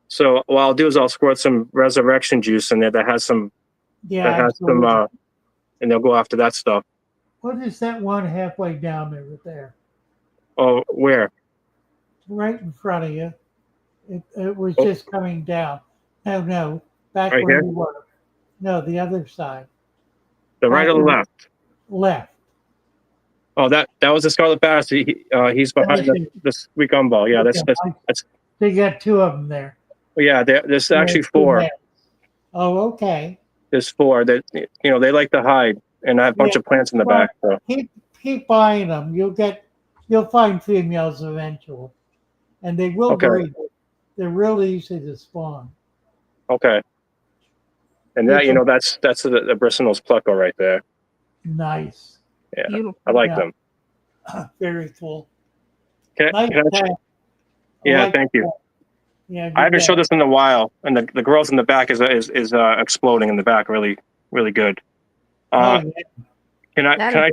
So what I'll do is I'll squirt some resurrection juice in there that has some. Yeah. That has some, and they'll go after that stuff. What is that one halfway down there? Oh, where? Right in front of you. It was Oh. just coming down. No, back Right where here? you were. No, the other side. The right or the left? Left. Oh, that was the Scarlet Bass. He's behind this weak gumball. Yeah, that's. So you got two of them there. Yeah, there's actually Two four. males. Oh, okay. There's four that they like to hide, and I have a bunch of plants in the back. So. Keep buying them. You'll find females eventually, and they will breed. They're real easy to spawn. Okay. And that that's the Bristol's Pleco right there. Nice. Yeah, Beautiful. I like them. Very cool. Can I like thank you. Yeah, I haven't showed this in a while, and the growth in the back is exploding in the back, really, really good. Can I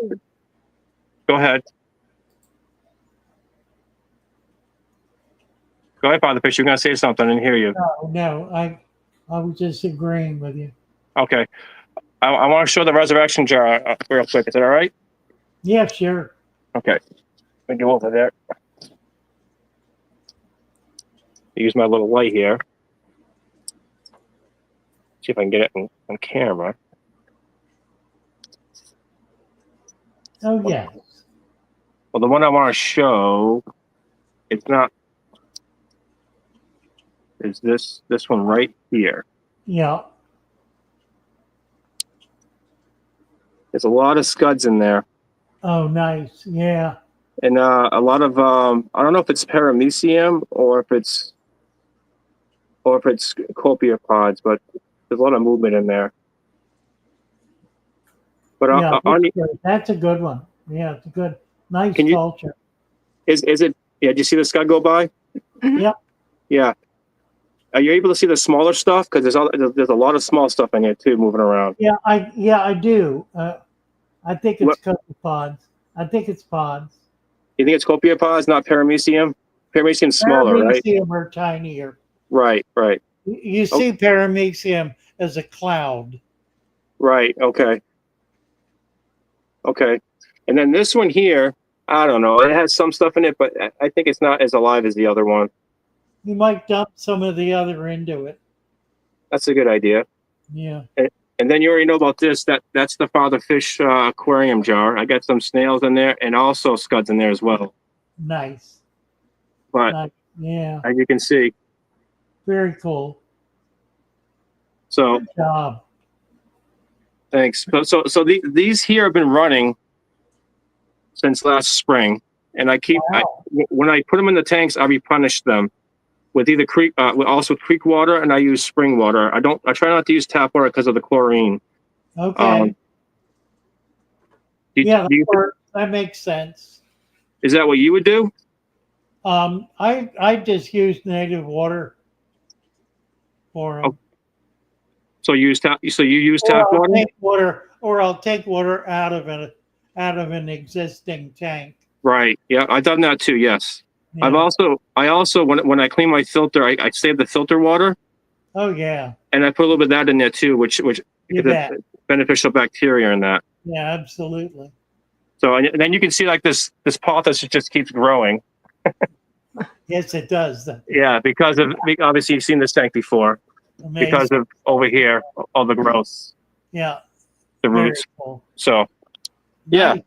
go ahead? Go ahead, Father Fish. You're gonna say something. I didn't hear you. No, I was just agreeing with you. Okay. I want to show the resurrection jar real quick. Is that all right? Yeah, sure. Okay. Let me go over there. Use my little light here. See if I can get it on camera. Oh, yeah. Well, the one I want to show, it's not. Is this one right here? Yeah. There's a lot of scuds in there. Oh, nice. Yeah. And a lot of I don't know if it's paramecium or if it's copiopods, but there's a lot of movement in there. But that's a good one. Yeah, it's a good, nice culture. Is it? Yeah. Did you see the scud go by? Mm-hmm. Yep. Yeah. Are you able to see the smaller stuff? Because there's a lot of small stuff in here too, moving around. Yeah, I do. I think it's copepods. I think it's pods. You think it's copiopods, not paramecium? Paramecium's smaller, right? Paramecium are tinier. Right. You see paramecium as a cloud. Right. Okay. And then this one here, I don't know. It has some stuff in it, but I think it's not as alive as the other one. You might dump some of the other into it. That's a good idea. Yeah. And then you already know about this. That's the Father Fish aquarium jar. I got some snails in there and also scuds in there as well. Nice. But yeah, as you can see. Very cool. So good job. Thanks. So these here have been running since last spring, and when I put them in the tanks, I replenish them with either creek water, and I use spring water. I try not to use tap water because of the chlorine. Okay. That makes sense. Is that what you would do? I just use native water for them. Oh. So you use tap water? I'll take water out of an existing tank. Right. Yeah, I've done that too. Yes. Yeah. I also when I clean my filter, I save the filter water. Oh yeah. And I put a little bit of that in there too, which is beneficial bacteria in that. Yeah, absolutely. So and then you can see like this pothos just keeps growing. Yes, it does. Yeah, because obviously you've seen this tank before. Amazing. Because of over here, all the growth. Yeah. The roots. Cool. So, yeah. Nice.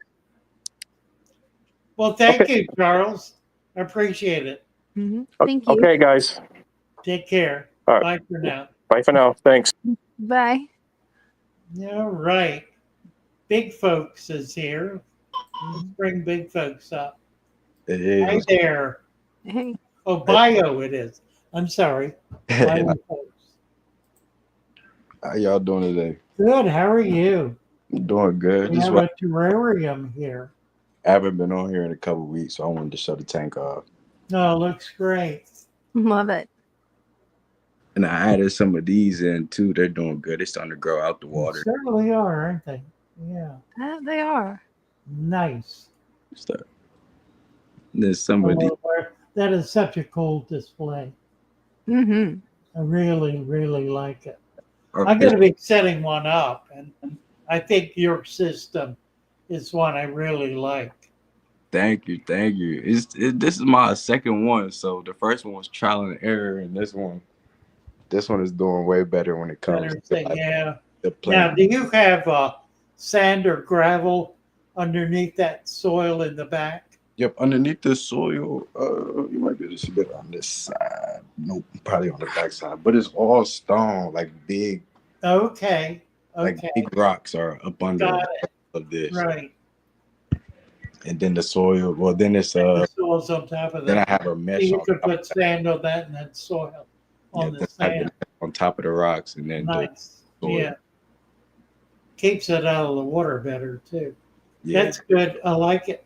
Well, thank you, Charles. I appreciate it. Mm-hmm. Thank you. Okay, guys. Take care. Right. Bye for now. Bye for now. Thanks. Bye. All right. Big Folks is here. Let's bring Big Folks up. Hey. Hi there. Hey. Oh, Bio it is. I'm sorry. Bio Folks. How y'all doing today? Good. How are you? I'm doing good. We have a terrarium here. I haven't been on here in a couple of weeks, so I wanted to shut the tank off. No, looks great. Love it. And I added some of these in too. They're doing good. They're starting to grow out the water. They certainly are, aren't they? Yeah. They are. Nice. So, there's somebody. That is such a cool display. Mm-hmm. I really, really like it. I'm going to be setting one up, and I think your system is one I really like. Thank you, thank you. This is my second one, so the first one was trial and error, and this one is doing way better when it comes Better to say, like yeah. the Now, plant. do you have sand or gravel underneath that soil in the back? Yep, underneath the soil, you might be able to see better on this side. Nope, probably on the back side, but it's all stone, like big, Okay. like Okay. big rocks are up under Got it. of this, Right. and then the soil. Well, then it's And the soil's on top of then I that. have a So mesh you on could top of put that. sand on that and then soil Yeah, on the then I have the sand. mesh on top of the rocks, and then the Nice. soil. Yeah. Keeps it out of the water better too. Yeah, That's good. I like it.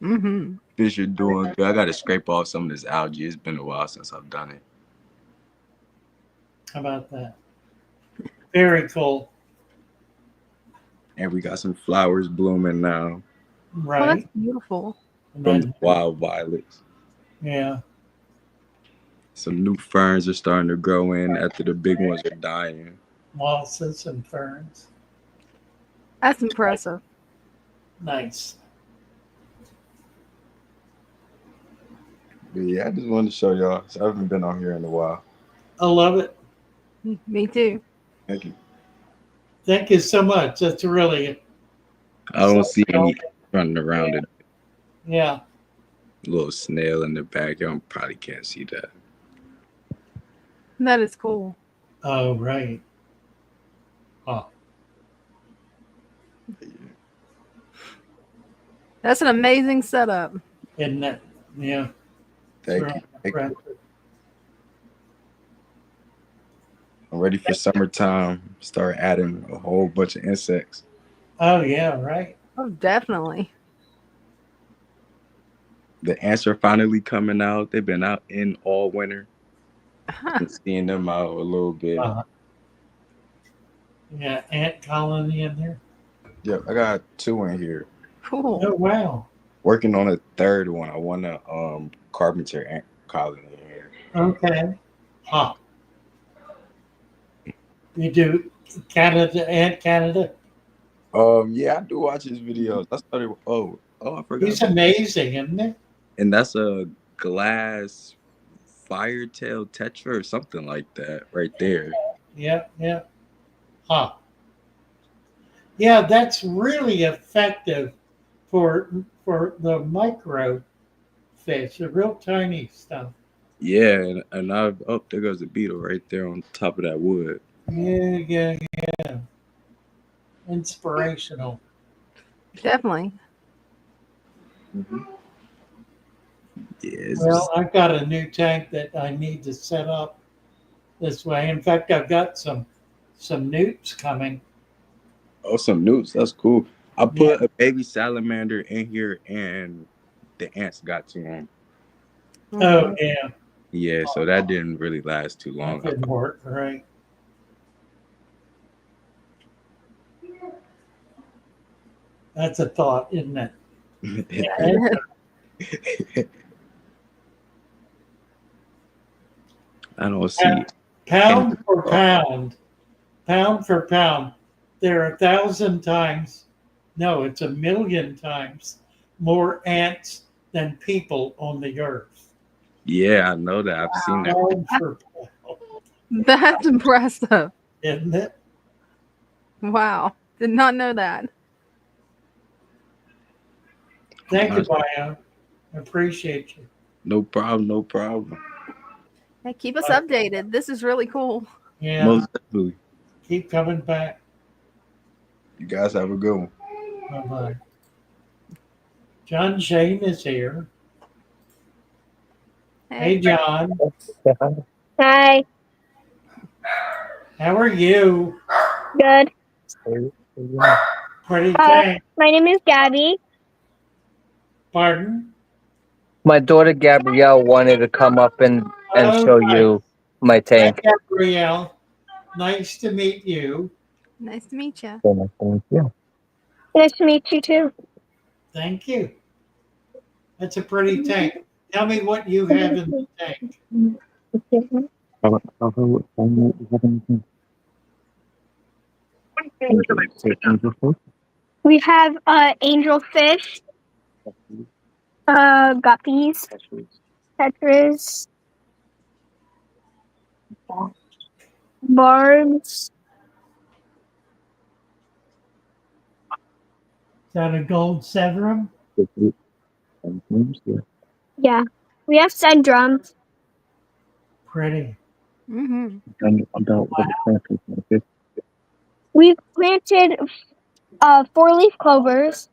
Mm-hmm. fish are doing good. I got to scrape off some of this algae. It's been a while since I've done it. How about that? Very cool. And we got some flowers blooming now Oh, that's Right. beautiful. And from then, the wild violets. yeah. Some new ferns are starting to grow in after the big ones are dying. Mosses and ferns. That's impressive. Nice. But yeah, I just wanted to show y'all. So I haven't been on here in a while. I love it. Me too. Thank you. Thank you so much. That's really I don't see any running around it. Yeah. Little snail in the back. Y'all probably can't see that. That is cool. Oh, right. Oh, That's an amazing setup. isn't it? Yeah. Thank It's you. really Thank you. impressive. I'm ready for summertime. Start adding a whole bunch of insects. Oh, yeah, right. Oh, definitely. The ants are finally coming out. They've been out in all winter. Huh. Been seeing them out a little bit. Yeah, ant colony in there. Yep, I got 2 in here. Cool. Oh, wow. Working on a third one. I want a carpenter ant colony in here. Okay. Huh. You do Canada, Ant Canada? Yeah, I do watch his videos. I started. I forgot. He's amazing, isn't he? And that's a glass firetail tetra or something like that, right there. Yeah, yeah. Huh. Yeah, that's really effective for the micro fish, the real tiny stuff. Yeah, and I've there goes the beetle right there on top of that wood. Yeah. Inspirational. Definitely. Mm-hmm. Yeah. Well, I've got a new tank that I need to set up this way. In fact, I've got some newts coming. Oh, some newts. That's cool. I put a baby salamander in here, and the ants got to him. Oh, yeah. Yeah, so that didn't really last too long. That didn't work, right? That's a thought, isn't it? Yeah. I don't see. Pound for pound, there are 1,000 times, no, it's 1,000,000 times more ants than people on the earth. Yeah, I know that. I've seen that. Pound for pound, That's impressive. isn't it? Wow. Did not know that. Thank you, Bio. I appreciate you. No problem. No problem. Hey, keep us updated. This is really cool. Yeah. Most definitely. Keep coming back. You guys have a good one. Bye-bye. John Shane is here. Hey, John. Hi. How are you? Good. Pretty tank. My name is Gabby. Pardon? My daughter Gabrielle wanted to come up and show you my tank. Hi, Gabrielle. Nice to meet you. Nice to meet you. Nice to meet you too. Thank you. That's a pretty tank. Tell me what you have in the tank. We have angelfish. Guppies, tetras, barbs. Is that a gold severum? Yeah, we have sand drums. Pretty. Mm-hmm. We've planted 4-leaf clovers.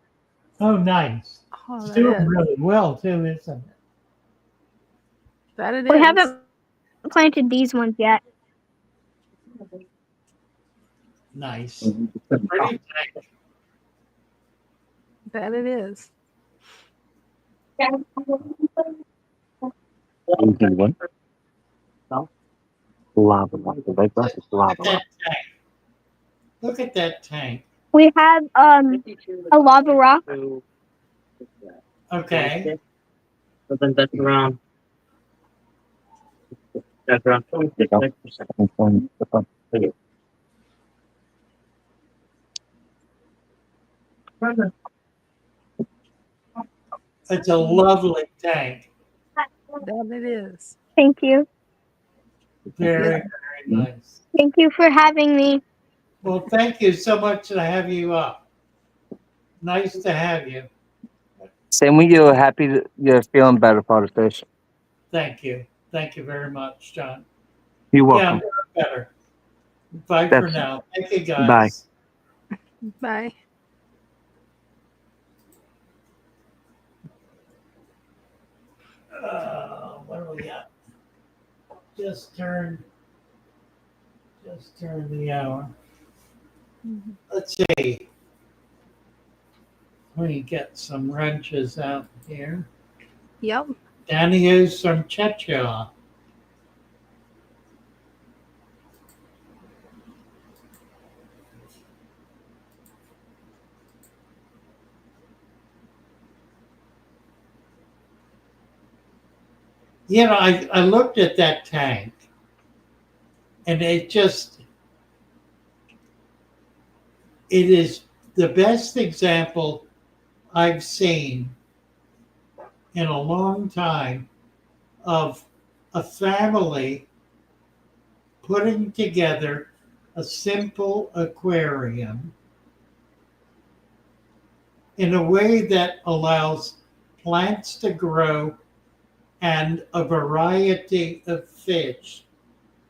Oh, nice. Oh, It's that doing is. really well too, isn't it? That it We is. haven't planted these ones yet. Nice. Pretty tank. That it is. Look at that tank. Look at that tank. We have a lava rock. Okay. But then that's around. That's around 26%. It's a lovely tank. That it is. Thank you. Very, Yeah. very nice. Thank you for having me. Well, thank you so much to have you up. Nice to have you. Same with you. Happy that you're feeling better, Father Fish. Thank you. Thank you very much, John. You're Yeah, I'm welcome. doing better. Bye for That's- now. Thank you, Bye. guys. Bye. What do we got? Just turned the hour. Let's see. Let me get some wrenches out here. Yep. Daniel's from Chechnya. You know, I looked at that tank and it is the best example I've seen in a long time of a family putting together a simple aquarium in a way that allows plants to grow and a variety of fish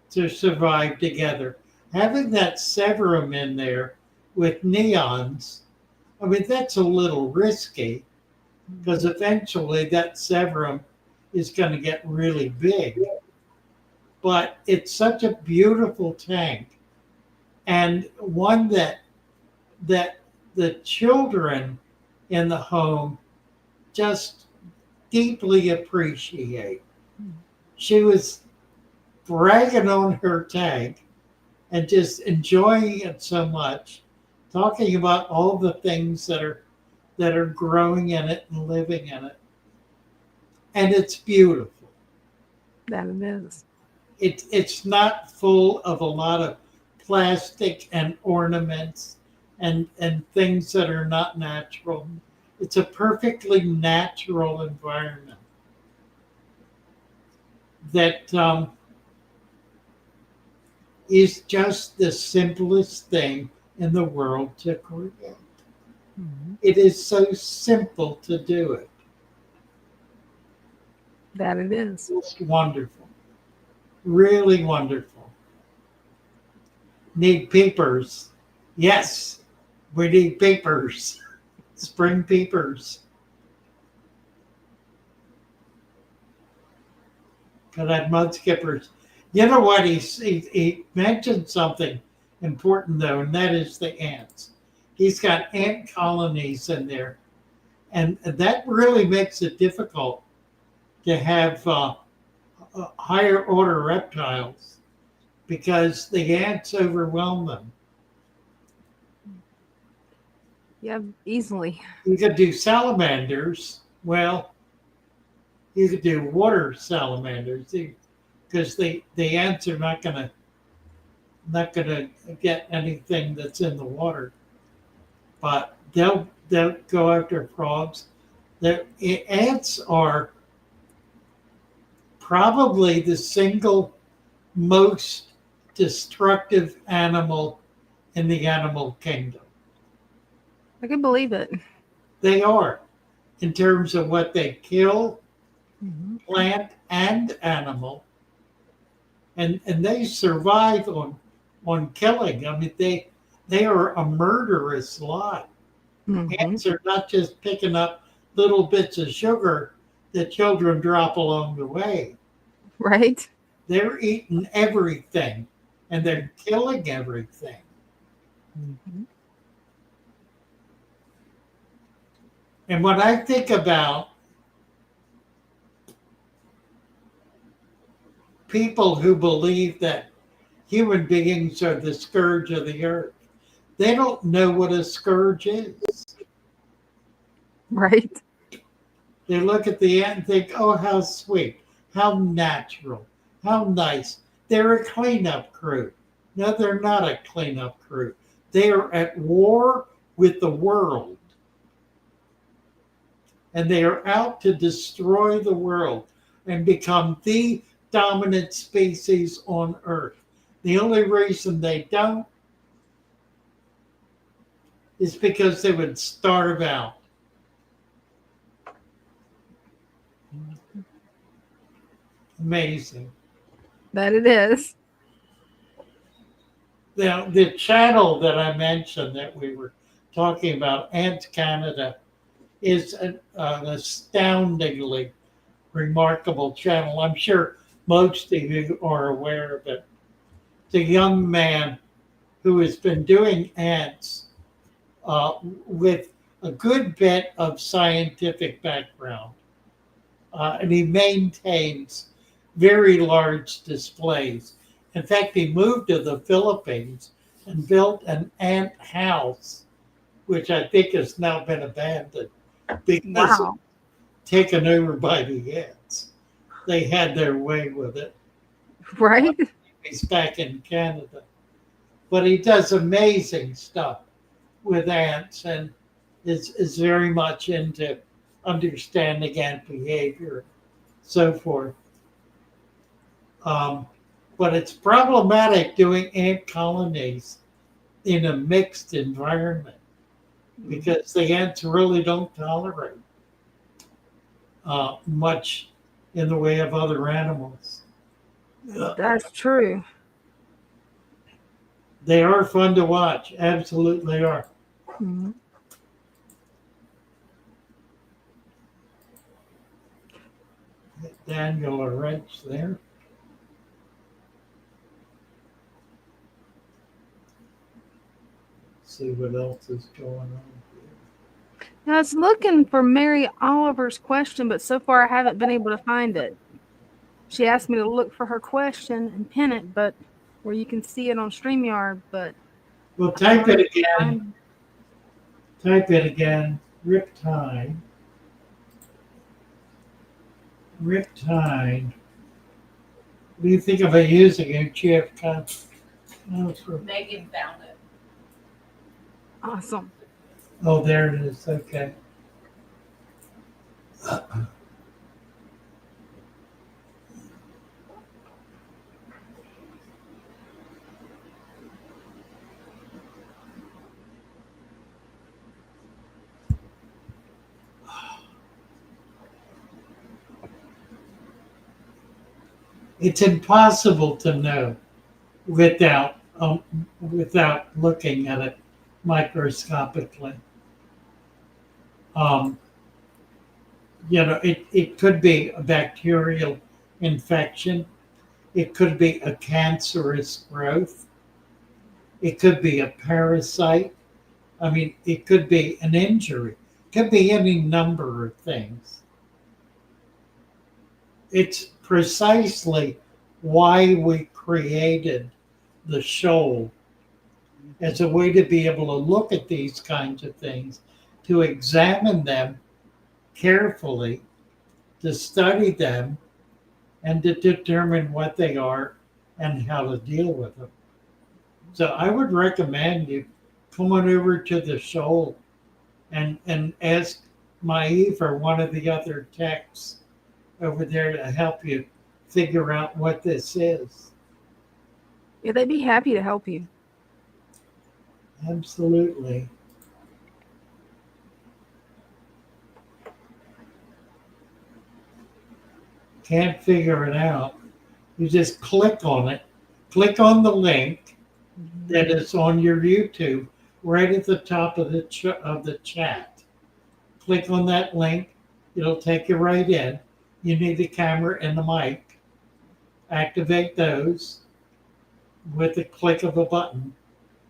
to survive together. Having that severum in there with neons, I mean, that's a little risky because eventually that severum is going to get really big. But it's such a beautiful tank and one that the children in the home just deeply appreciate. She was bragging on her tank and just enjoying it so much, talking about all the things that are growing in it and living in it. And it's beautiful. That it is. It's not full of a lot of plastic and ornaments and things that are not natural. It's a perfectly natural environment that is just the simplest thing in the world to create. Mm-hmm. It is so simple to do it. That it is. It's wonderful. Really wonderful. Need peepers. Yes, we need peepers. Spring peepers. Could have mud skippers. You know what? He mentioned something important though, and that is the ants. He's got ant colonies in there, and that really makes it difficult to have higher order reptiles because the ants overwhelm them. Yeah, easily. You could do salamanders. Well, you could do water salamanders because the ants are not gonna get anything that's in the water, but they'll go after frogs. Ants are probably the single most destructive animal in the animal kingdom. I can believe it. They are, in terms of what they kill, Mhm. plant and animal, and they survive on killing. I mean, they are a murderous lot. Mhm. Ants are not just picking up little bits of sugar that children drop along the way. Right? They're eating everything, and they're killing everything. Mhm. And when I think about people who believe that human beings are the scourge of the earth, they don't know what a scourge is. Right? They look at the ant and think, oh, how sweet, how natural, how nice. They're a cleanup crew. No, they're not a cleanup crew. They are at war with the world. And they are out to destroy the world and become the dominant species on Earth. The only reason they don't is because they would starve out. Amazing. That it is. Now, the channel that I mentioned that we were talking about, Ant Canada, is an astoundingly remarkable channel. I'm sure most of you are aware of it. It's a young man who has been doing ants with a good bit of scientific background. And he maintains very large displays. In fact, he moved to the Philippines and built an ant house, which I think has now been abandoned because Wow. taken over by the ants. They had their way with it. Right? He's back in Canada. But he does amazing stuff with ants and is very much into understanding ant behavior, so forth. But it's problematic doing ant colonies in a mixed environment because the ants really don't tolerate much in the way of other animals. That's true. They are fun to watch, absolutely are. Mhm. Daniel, a wrench there. See what else is going on. I was looking for Mary Oliver's question, but so far I haven't been able to find it. She asked me to look for her question and pin it, but where you can see it on StreamYard, but Well, type it again. Type it again. Riptide. Riptide. What do you think about using it, Jeff? Megan found it. Awesome. Oh, there it is. Okay. It's impossible to know without looking at it microscopically. Um, it could be a bacterial infection. It could be a cancerous growth. It could be a parasite. I mean, it could be an injury. It could be any number of things. It's precisely why we created the shoal as a way to be able to look at these kinds of things, to examine them carefully, to study them, and to determine what they are and how to deal with them. So I would recommend you come on over to the shoal and ask Maeve or one of the other techs over there to help you figure out what this is. Yeah, they'd be happy to help you. Absolutely. Can't figure it out. You just click on it. Click on the link that is on your YouTube right at the top of the chat. Click on that link. It'll take you right in. You need the camera and the mic. Activate those with the click of a button,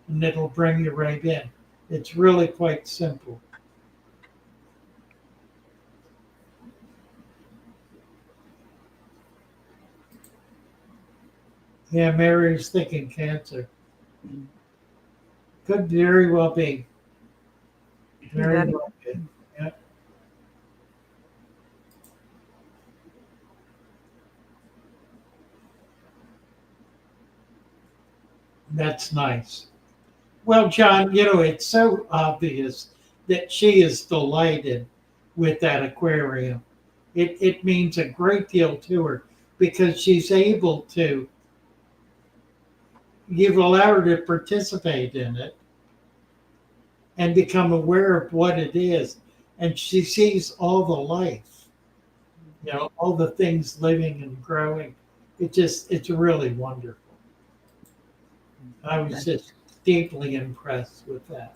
and it'll bring you right in. It's really quite simple. Yeah, Mary's thinking cancer. Could very well be. Very well be. Yeah. That's nice. Well, John, it's so obvious that she is delighted with that aquarium. It means a great deal to her because she's able to, you've allowed her to participate in it and become aware of what it is. And she sees all the life, all the things living and growing. It's really wonderful. I was just deeply impressed with that.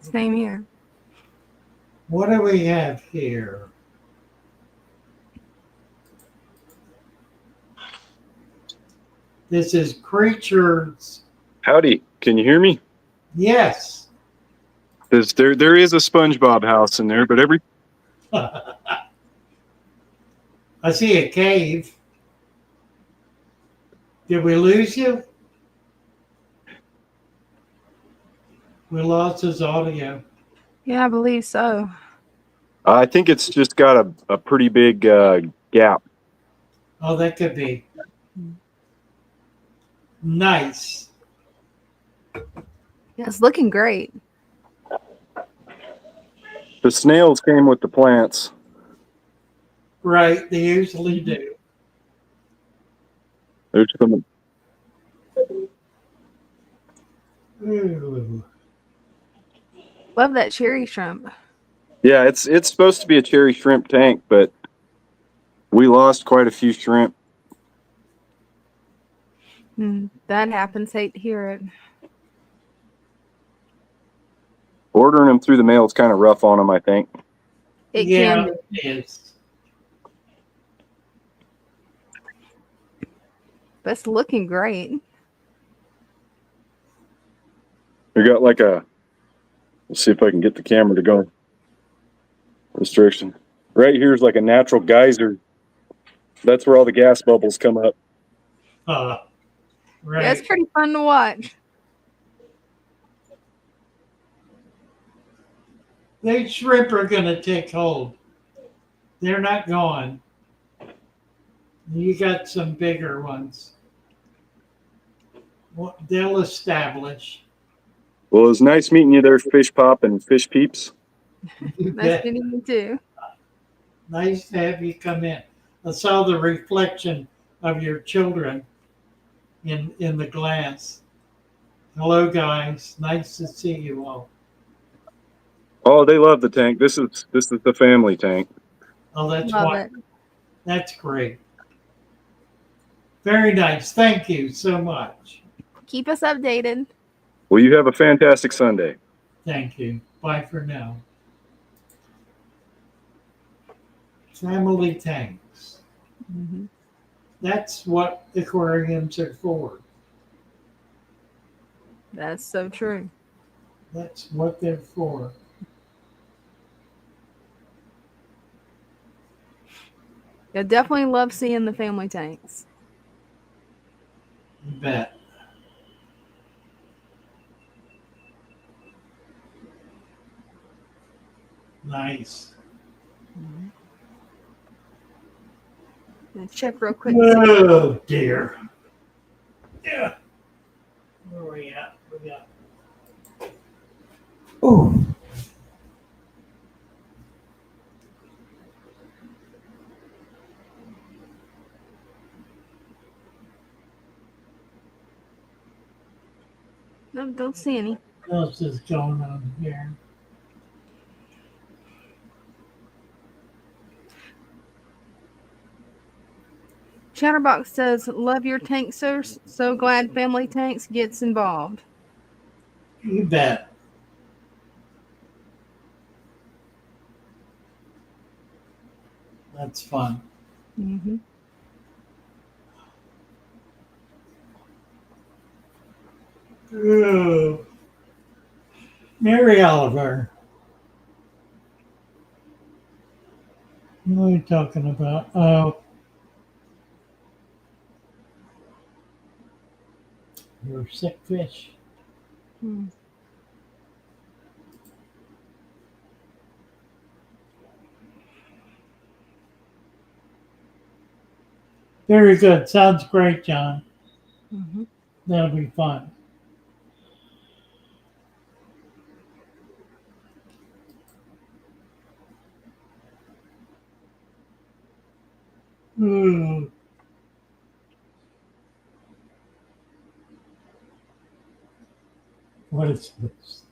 Same here. What do we have here? This is creatures. Howdy, can you hear me? Yes. There is a SpongeBob house in there, but every I see a cave. Did we lose you? We lost his audio. Yeah, I believe so. I think it's just got a pretty big gap. Oh, that could be. Nice. Yeah, it's looking great. The snails came with the plants. Right, they usually do. There's some. Ooh. Love that cherry shrimp. Yeah, it's supposed to be a cherry shrimp tank, but we lost quite a few shrimp. That happens. Hate to hear it. Ordering them through the mail is kind of rough on them, I think. It Yeah, can be. it is. But it's looking great. We got like let's see if I can get the camera to go. Restriction. Right here is like a natural geyser. That's where all the gas bubbles come up. Right. Yeah, it's pretty fun to watch. These shrimp are going to take hold. They're not gone. You got some bigger ones. Well, they'll establish. Well, it was nice meeting you there, Fish Pop and Fish Peeps. Nice meeting you too. Nice to have you come in. I saw the reflection of your children in the glass. Hello, guys. Nice to see you all. Oh, they love the tank. This is the family tank. Oh, that's Love wonderful. That's great. Very nice. Thank you so much. Keep us updated. Well, you have a fantastic Sunday. Thank you. Bye for now. Family tanks. That's what aquariums are for. That's so true. That's what they're for. I definitely love seeing the family tanks. You bet. Nice. Let's check real quick. Oh dear. Yeah. Where are we at? We got. Oh. don't see any. What else is going on here? Chatterbox says, "Love your tank, sir. So glad Family Tanks gets involved." You bet. That's fun. Mm-hmm. Ooh. Mary Oliver. What are you talking about? Oh, your sick fish. Hmm. Very good. Sounds great, John. Mm-hmm. That'll be fun. Ooh. What is this?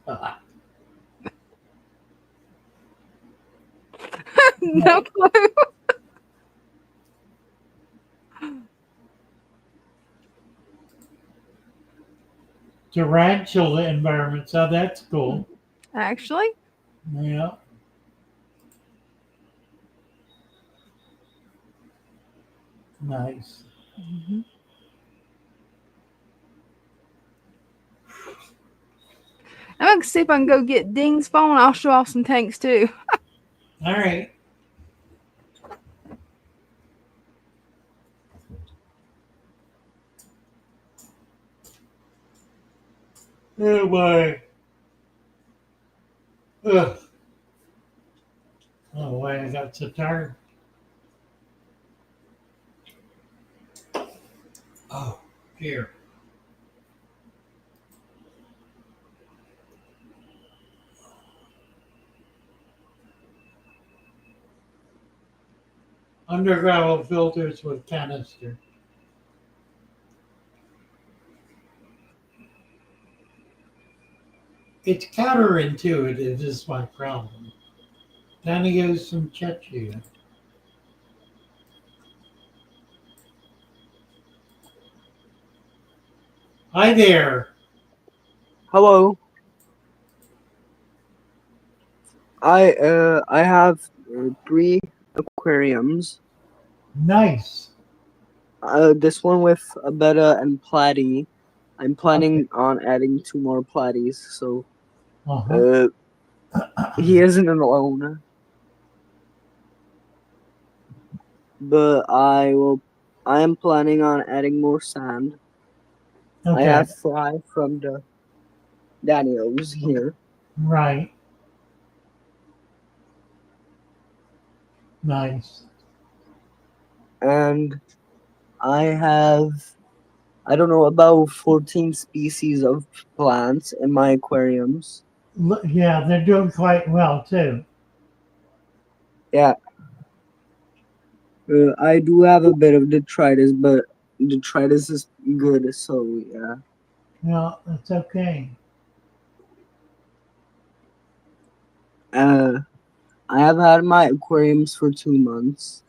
No clue. Tarantula environments. Oh, that's cool. Actually, Yeah. Nice. mm-hmm. I'm gonna see if I can go get Ding's phone. I'll show off some tanks too. All right. Oh boy. Ugh. Oh boy, I got so tired. Oh, here. Underground filters with canister. It's counterintuitive is my problem. Danny goes from Chechnya. Hi there. Hello. I have 3 aquariums. Nice. This one with a betta and platy. I'm planning on adding 2 more platies, so Uh-huh. he isn't alone. But I am planning on adding more sand. I Okay. have fry from the Daniels here. Right. Nice. And I have, I don't know, about 14 species of plants in my aquariums. Yeah, they're doing quite well too. Yeah. I do have a bit of detritus, but detritus is good, so yeah. No, that's okay. I have had my aquariums for 2 months.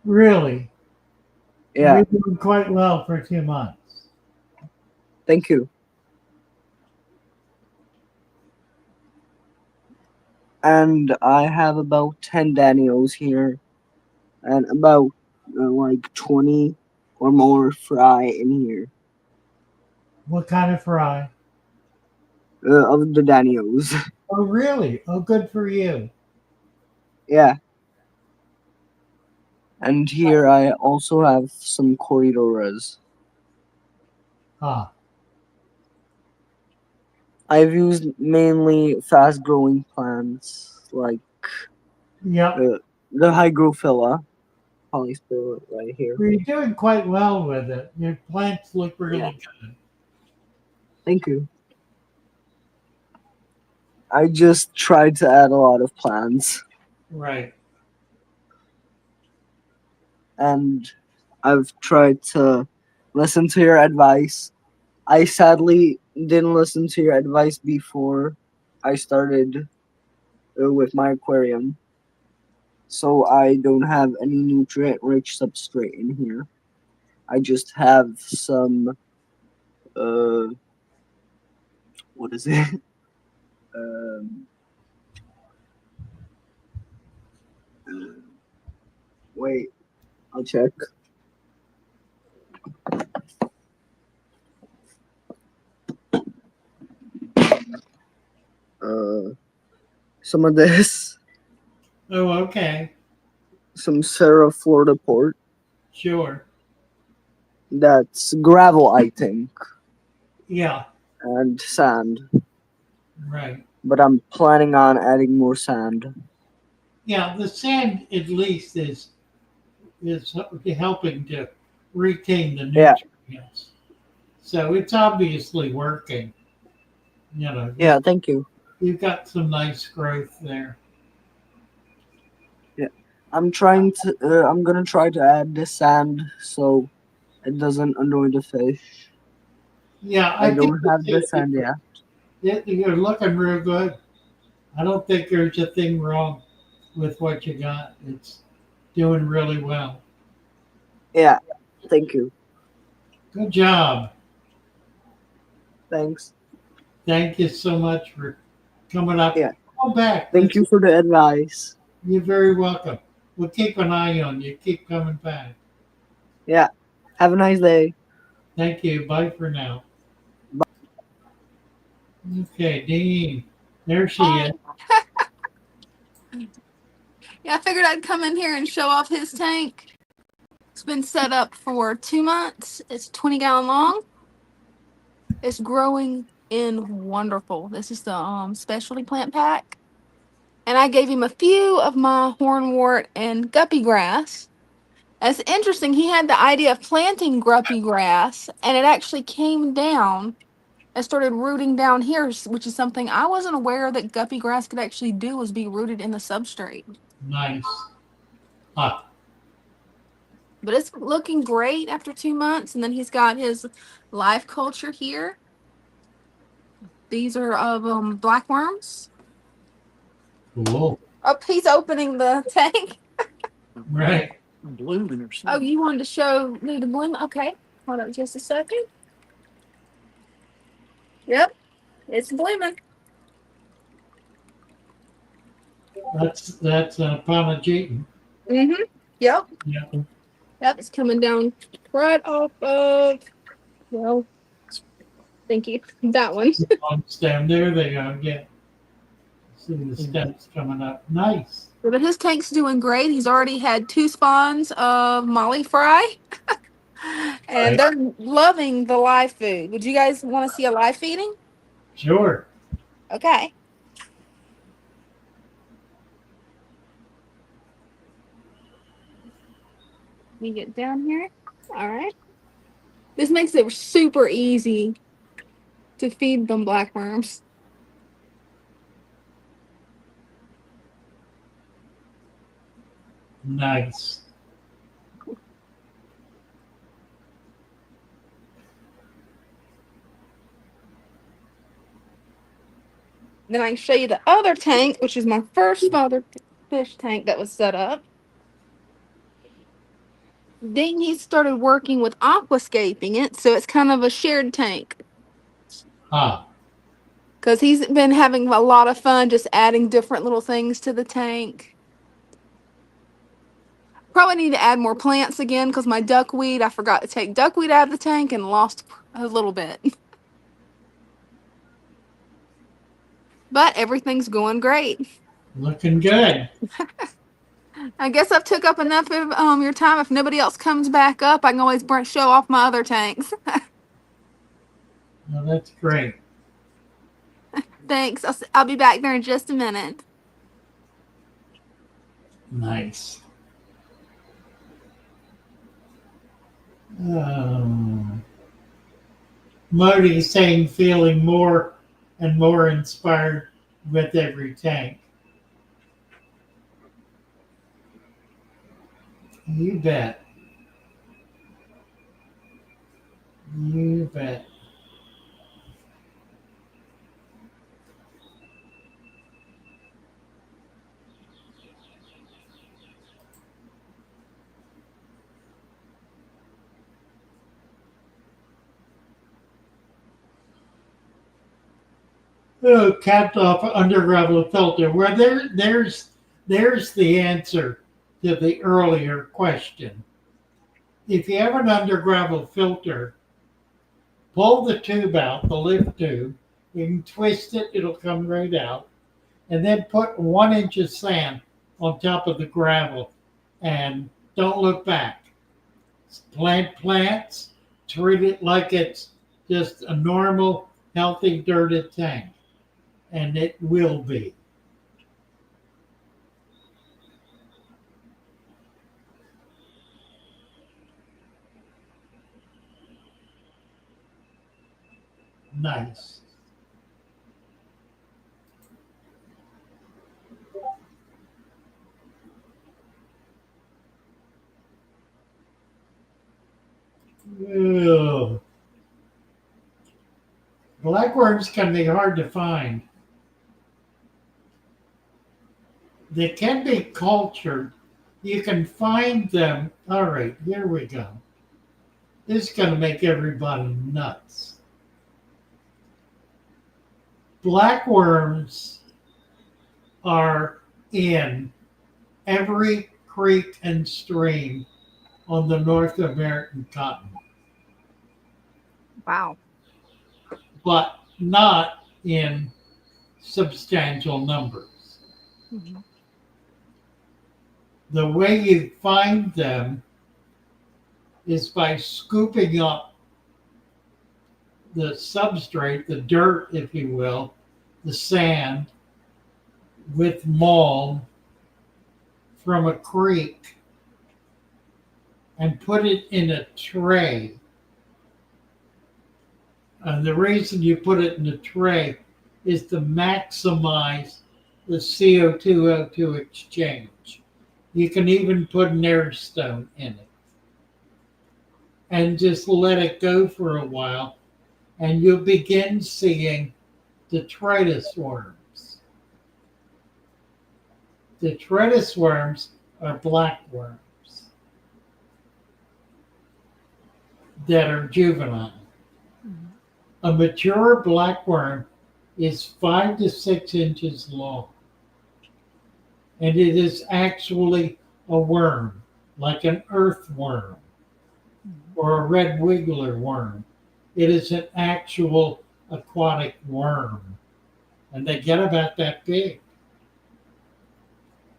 Really? Yeah. You're doing quite well for 2 months. Thank you. And I have about 10 Daniels here, and about like 20 or more fry in here. What kind of fry? Of the Daniels. Oh, really? Oh, good for you. Yeah. And here I also have some corridoras. Ah. I've used mainly fast growing plants like Yep. the hygrophila polyspora right here. Well, you're doing quite well with it. Your plants look really good. Thank you. I just tried to add a lot of plants. Right. And I've tried to listen to your advice. I sadly didn't listen to your advice before I started with my aquarium. So I don't have any nutrient-rich substrate in here. I just have some, what is it? Um, wait, I'll check. Some of this, Oh, okay. some Sarah Florida port. Sure. That's gravel, I think, Yeah, and sand. right. But I'm planning on adding more sand. Yeah, the sand at least is helping to retain the Yeah, nutrients. So it's obviously working. You know, yeah, thank you. you've got some nice growth there. Yeah, I'm gonna try to add the sand so it doesn't annoy the fish. Yeah, I I think don't have the sand yet. you're looking real good. I don't think there's a thing wrong with what you got. It's doing really well. Yeah, thank you. Good job. Thanks. Thank you so much for coming up. Yeah, Come back. thank you for the advice. You're very welcome. We'll keep an eye on you. Keep coming back. Yeah, have a nice day. Thank you. Bye for now. Okay, Dean. There she is. Yeah, I figured I'd come in here and show off his tank. It's been set up for 2 months. It's 20-gallon long. It's growing in wonderful. This is the specialty plant pack. And I gave him a few of my hornwort and guppy grass. It's interesting. He had the idea of planting guppy grass, and it actually came down and started rooting down here, which is something I wasn't aware that guppy grass could actually do, was be rooted in the substrate. Nice. Ah, But it's looking great after 2 months. And then he's got his live culture here. These are of black worms. cool. Oh, he's opening the tank. Right. Oh, you wanted to show me the bloom? Okay. Hold on just a second. Yep. It's blooming. That's Panajetan. Mm-hmm. Yep. Yeah. Yep. It's coming down right off of, well, thank you. That one. On stem. There they go. Yeah. See the stems coming up. Nice. But his tank's doing great. He's already had 2 spawns of molly fry. And Right. they're loving the live food. Would you guys want to see a live feeding? Sure. Okay. Let me get down here. All right. This makes it super easy to feed them black worms. Nice. Then I can show you the other tank, which is my first Father Fish tank that was set up. Then he started working with aquascaping it, so it's kind of a shared tank. Ah. Because he's been having a lot of fun just adding different little things to the tank. Probably need to add more plants again because my duckweed, I forgot to take duckweed out of the tank and lost a little bit. But everything's going great. Looking good. I guess I've took up enough of your time. If nobody else comes back up, I can always show off my other tanks. Well, that's great. Thanks. I'll be back there in just a minute. Nice. Modi's saying feeling more and more inspired with every tank. You bet. You bet. capped off undergravel filter. Well, there's the answer to the earlier question. If you have an undergravel filter, pull the tube out, the lift tube. You can twist it; it'll come right out, and then put 1 inch of sand on top of the gravel, and don't look back. Plant plants. Treat it like it's just a normal, healthy, dirted tank. And it will be. Nice. Ugh. Blackworms can be hard to find. They can be cultured. You can find them. All right, here we go. This is going to make everybody nuts. Blackworms are in every creek and stream on the North American continent. Wow. But not in substantial numbers. Mm-hmm. The way you find them is by scooping up the substrate, the dirt, if you will, the sand with mold from a creek and put it in a tray. And the reason you put it in a tray is to maximize the CO2O2 exchange. You can even put an air stone in it. And just let it go for a while, and you'll begin seeing detritus worms. Detritus worms are blackworms that are juvenile. A mature blackworm is 5 to 6 inches long. And it is actually a worm, like an earthworm or a red wiggler worm. It is an actual aquatic worm. And they get about that big.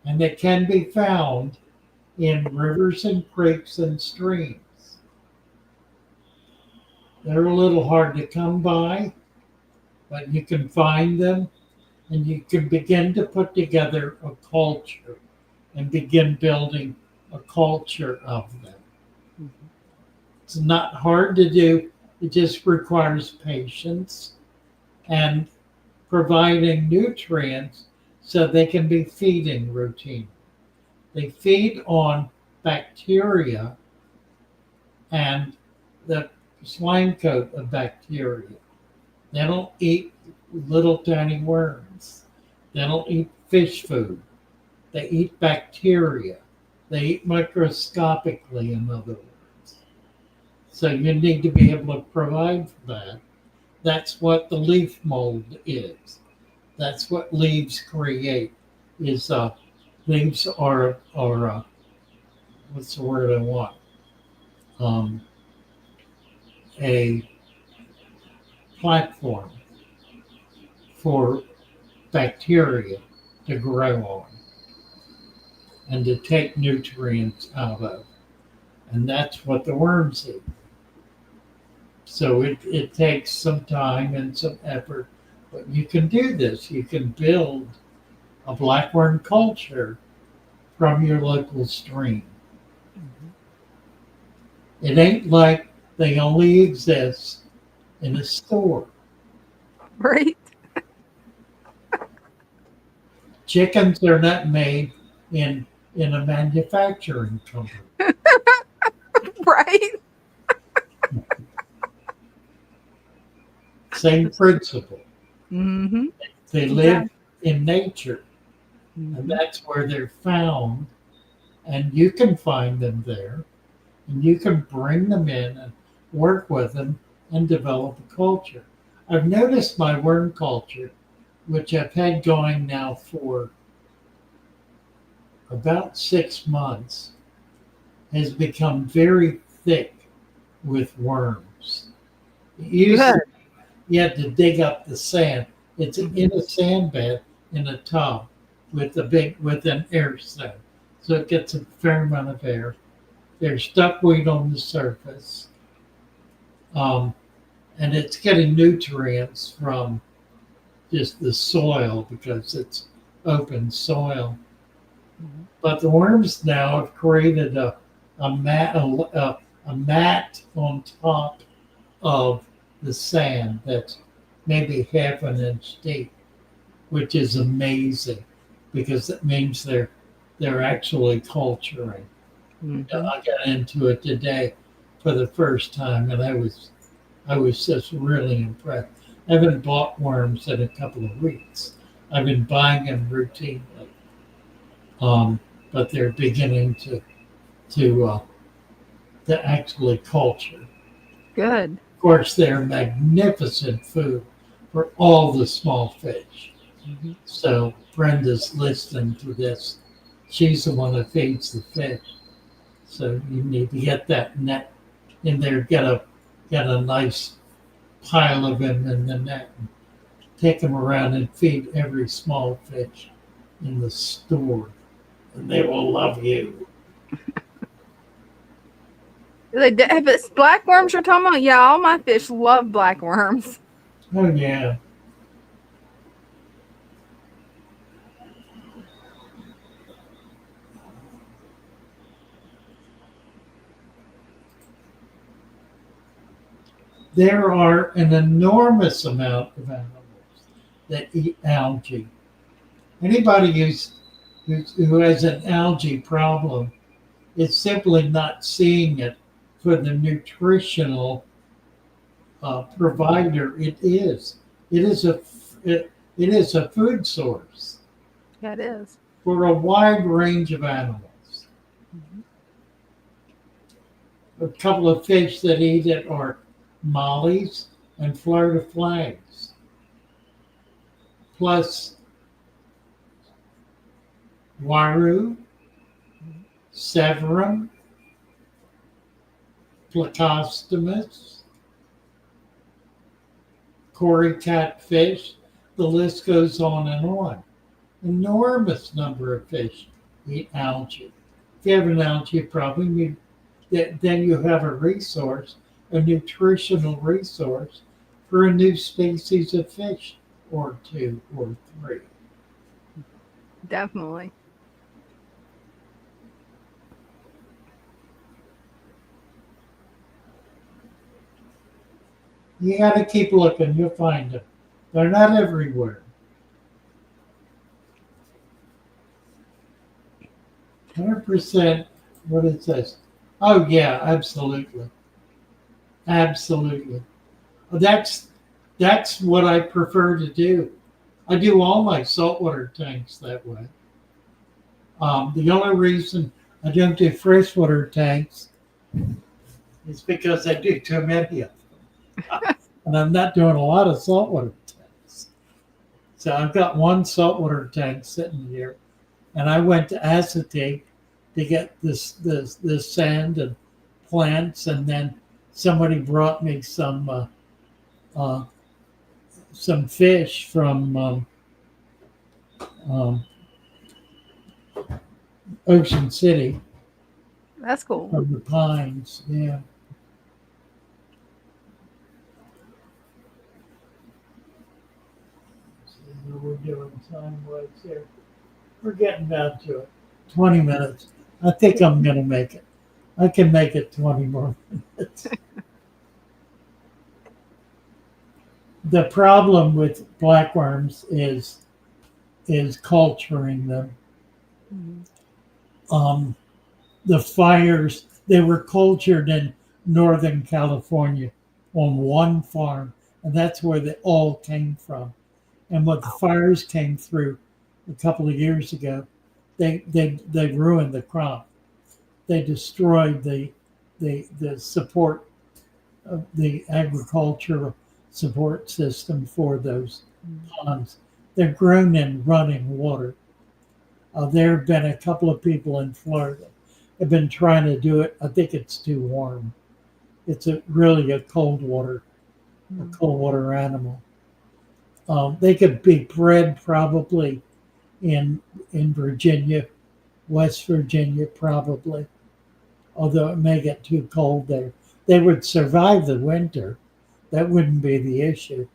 And they can be found in rivers and creeks and streams. They're a little hard to come by, but you can find them and you can begin to put together a culture and begin building a culture of them. Mm-hmm. It's not hard to do. It just requires patience and providing nutrients so they can be feeding routine. They feed on bacteria and the slime coat of bacteria. They don't eat little tiny worms. They don't eat fish food. They eat bacteria. They eat microscopically, in other words. So you need to be able to provide for that. That's what the leaf mold is. That's what leaves create. Leaves are what's the word I want? A platform for bacteria to grow on and to take nutrients out of. And that's what the worms eat. So it takes some time and some effort, but you can do this. You can build a blackworm culture from your local stream. Mm-hmm. It ain't like they only exist in a store. Right. Chickens are not made in a manufacturing company. Right. Same principle. Mm-hmm. They live in nature, and that's where they're found. And you can find them there, and you can bring them in and work with them and develop a culture. I've noticed my worm culture which I've had going now for about 6 months, has become very thick with worms. Usually, you have to dig up the sand. It's in a sand bed in a tub with an air stem, so it gets a fair amount of air. There's duckweed on the surface, and it's getting nutrients from just the soil because it's open soil. But the worms now have created a mat on top of the sand that's maybe half an inch deep, which is amazing because it means they're actually culturing. I got into it today for the first time, and I was just really impressed. I haven't bought worms in a couple of weeks. I've been buying them routinely, but they're beginning to actually culture. Good. Of course, they're magnificent food for all the small fish. So Brenda's listening to this. She's the one that feeds the fish. So you need to get that net in there, get a nice pile of them in the net, and take them around and feed every small fish in the store, and they will love you. If it's black worms you're talking about, yeah, all my fish love black worms. Oh yeah. There are an enormous amount of animals that eat algae. Anybody who has an algae problem is simply not seeing it for the nutritional provider it is. It is a food source. Yeah, it is. For a wide range of animals. A couple of fish that eat it are mollies and Florida flags, plus waru, severum, plecostomus, cory catfish. The list goes on and on. Enormous number of fish eat algae. If you have an algae problem, then you have a resource, a nutritional resource for a new species of fish or two or three. Definitely. You got to keep looking, you'll find them. They're not everywhere. 100%, what it says. Oh yeah, absolutely. Absolutely. That's what I prefer to do. I do all my saltwater tanks that way. The only reason I don't do freshwater tanks is because I do too many of them. And I'm not doing a lot of saltwater tanks. So I've got one saltwater tank sitting here, and I went to acetate to get this sand and plants, and then somebody brought me some fish from Ocean City. That's cool. From the Pines, yeah. So we're doing time-wise here. We're getting down to it. 20 minutes. I think I'm going to make it. I can make it 20 more minutes. The problem with blackworms is culturing them. The fires, they were cultured in Northern California on one farm, and that's where they all came from. And when the fires came through a couple of years ago, they ruined the crop. They destroyed the support of the agricultural support system for those ponds. they're grown in running water. There have been a couple of people in Florida have been trying to do it. I think it's too warm. It's really a cold water animal. They could be bred probably in Virginia, West Virginia, probably. Although it may get too cold there, they would survive the winter. That wouldn't be the issue.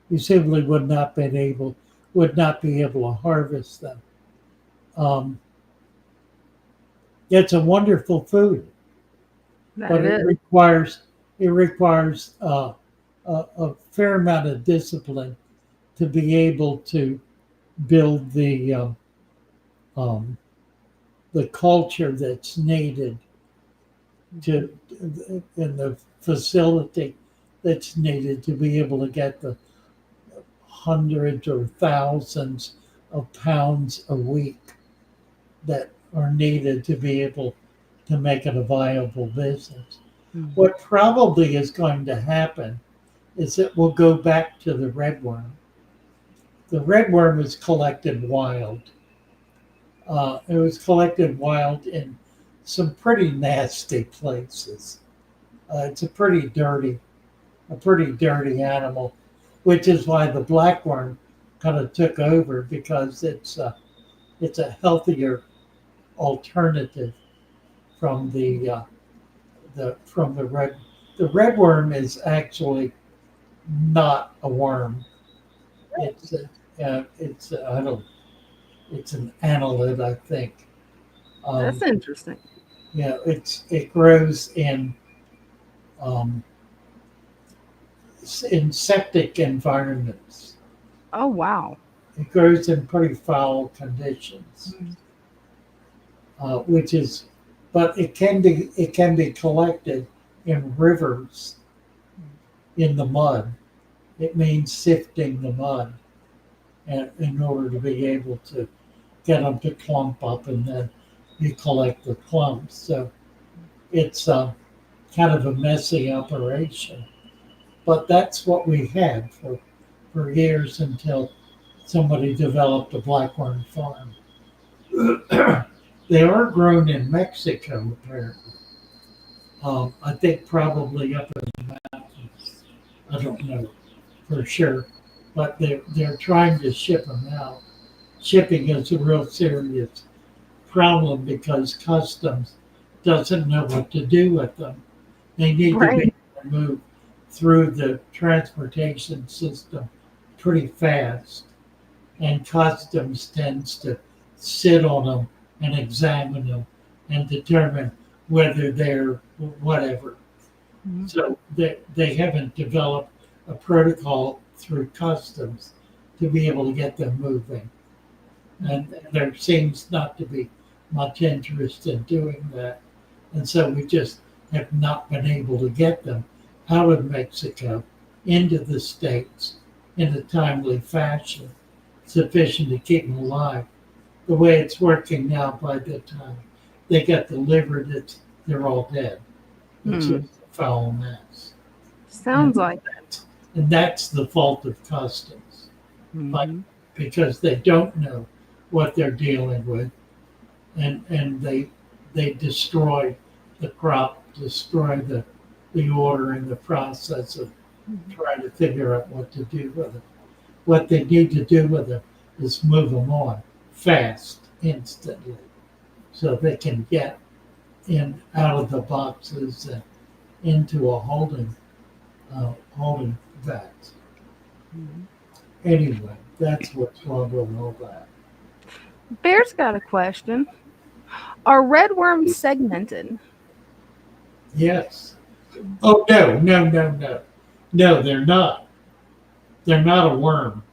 You simply would not be able to harvest them. It's a wonderful food, but That is. it requires a fair amount of discipline to be able to build the culture that's needed to in the facility that's needed to be able to get the hundreds or thousands of pounds a week that are needed to be able to make it a viable business. What probably is going to happen is it will go back to the redworm. The redworm is collected wild. It was collected wild in some pretty nasty places. It's a pretty dirty animal, which is why the blackworm kind of took over, because it's a healthier alternative from the red. The redworm is actually not a worm. It's an annelid, I think. That's interesting. Yeah, it grows in septic environments. Oh wow! It grows in pretty foul conditions, but it can be collected in rivers in the mud. It means sifting the mud, and in order to be able to get them to clump up, and then you collect the clumps. So it's kind of a messy operation. But that's what we had for years until somebody developed a blackworm farm. They are grown in Mexico, apparently. I think probably up in the mountains. I don't know for sure, but they're trying to ship them out. Shipping is a real serious problem because customs doesn't know what to do with them. They need to be moved through the transportation system pretty fast, and customs tends to sit on them and examine them and determine whether they're whatever. So they haven't developed a protocol through customs to be able to get them moving. And there seems not to be much interest in doing that. And so we just have not been able to get them out of Mexico into the States in a timely fashion sufficient to keep them alive. The way it's working now, by the time they get delivered, they're all dead. It's just a foul mess. Sounds like that. And that's the fault of customs. Like, because they don't know what they're dealing with, and they destroy the crop, destroy the order in the process of trying to figure out what to do with it. What they need to do with it is move them on fast, instantly, so they can get in out of the boxes and into a holding vat. Anyway, that's what's wrong with all that. Bear's got a question. Are redworms segmented? Yes. Oh no, they're not. They're not a worm.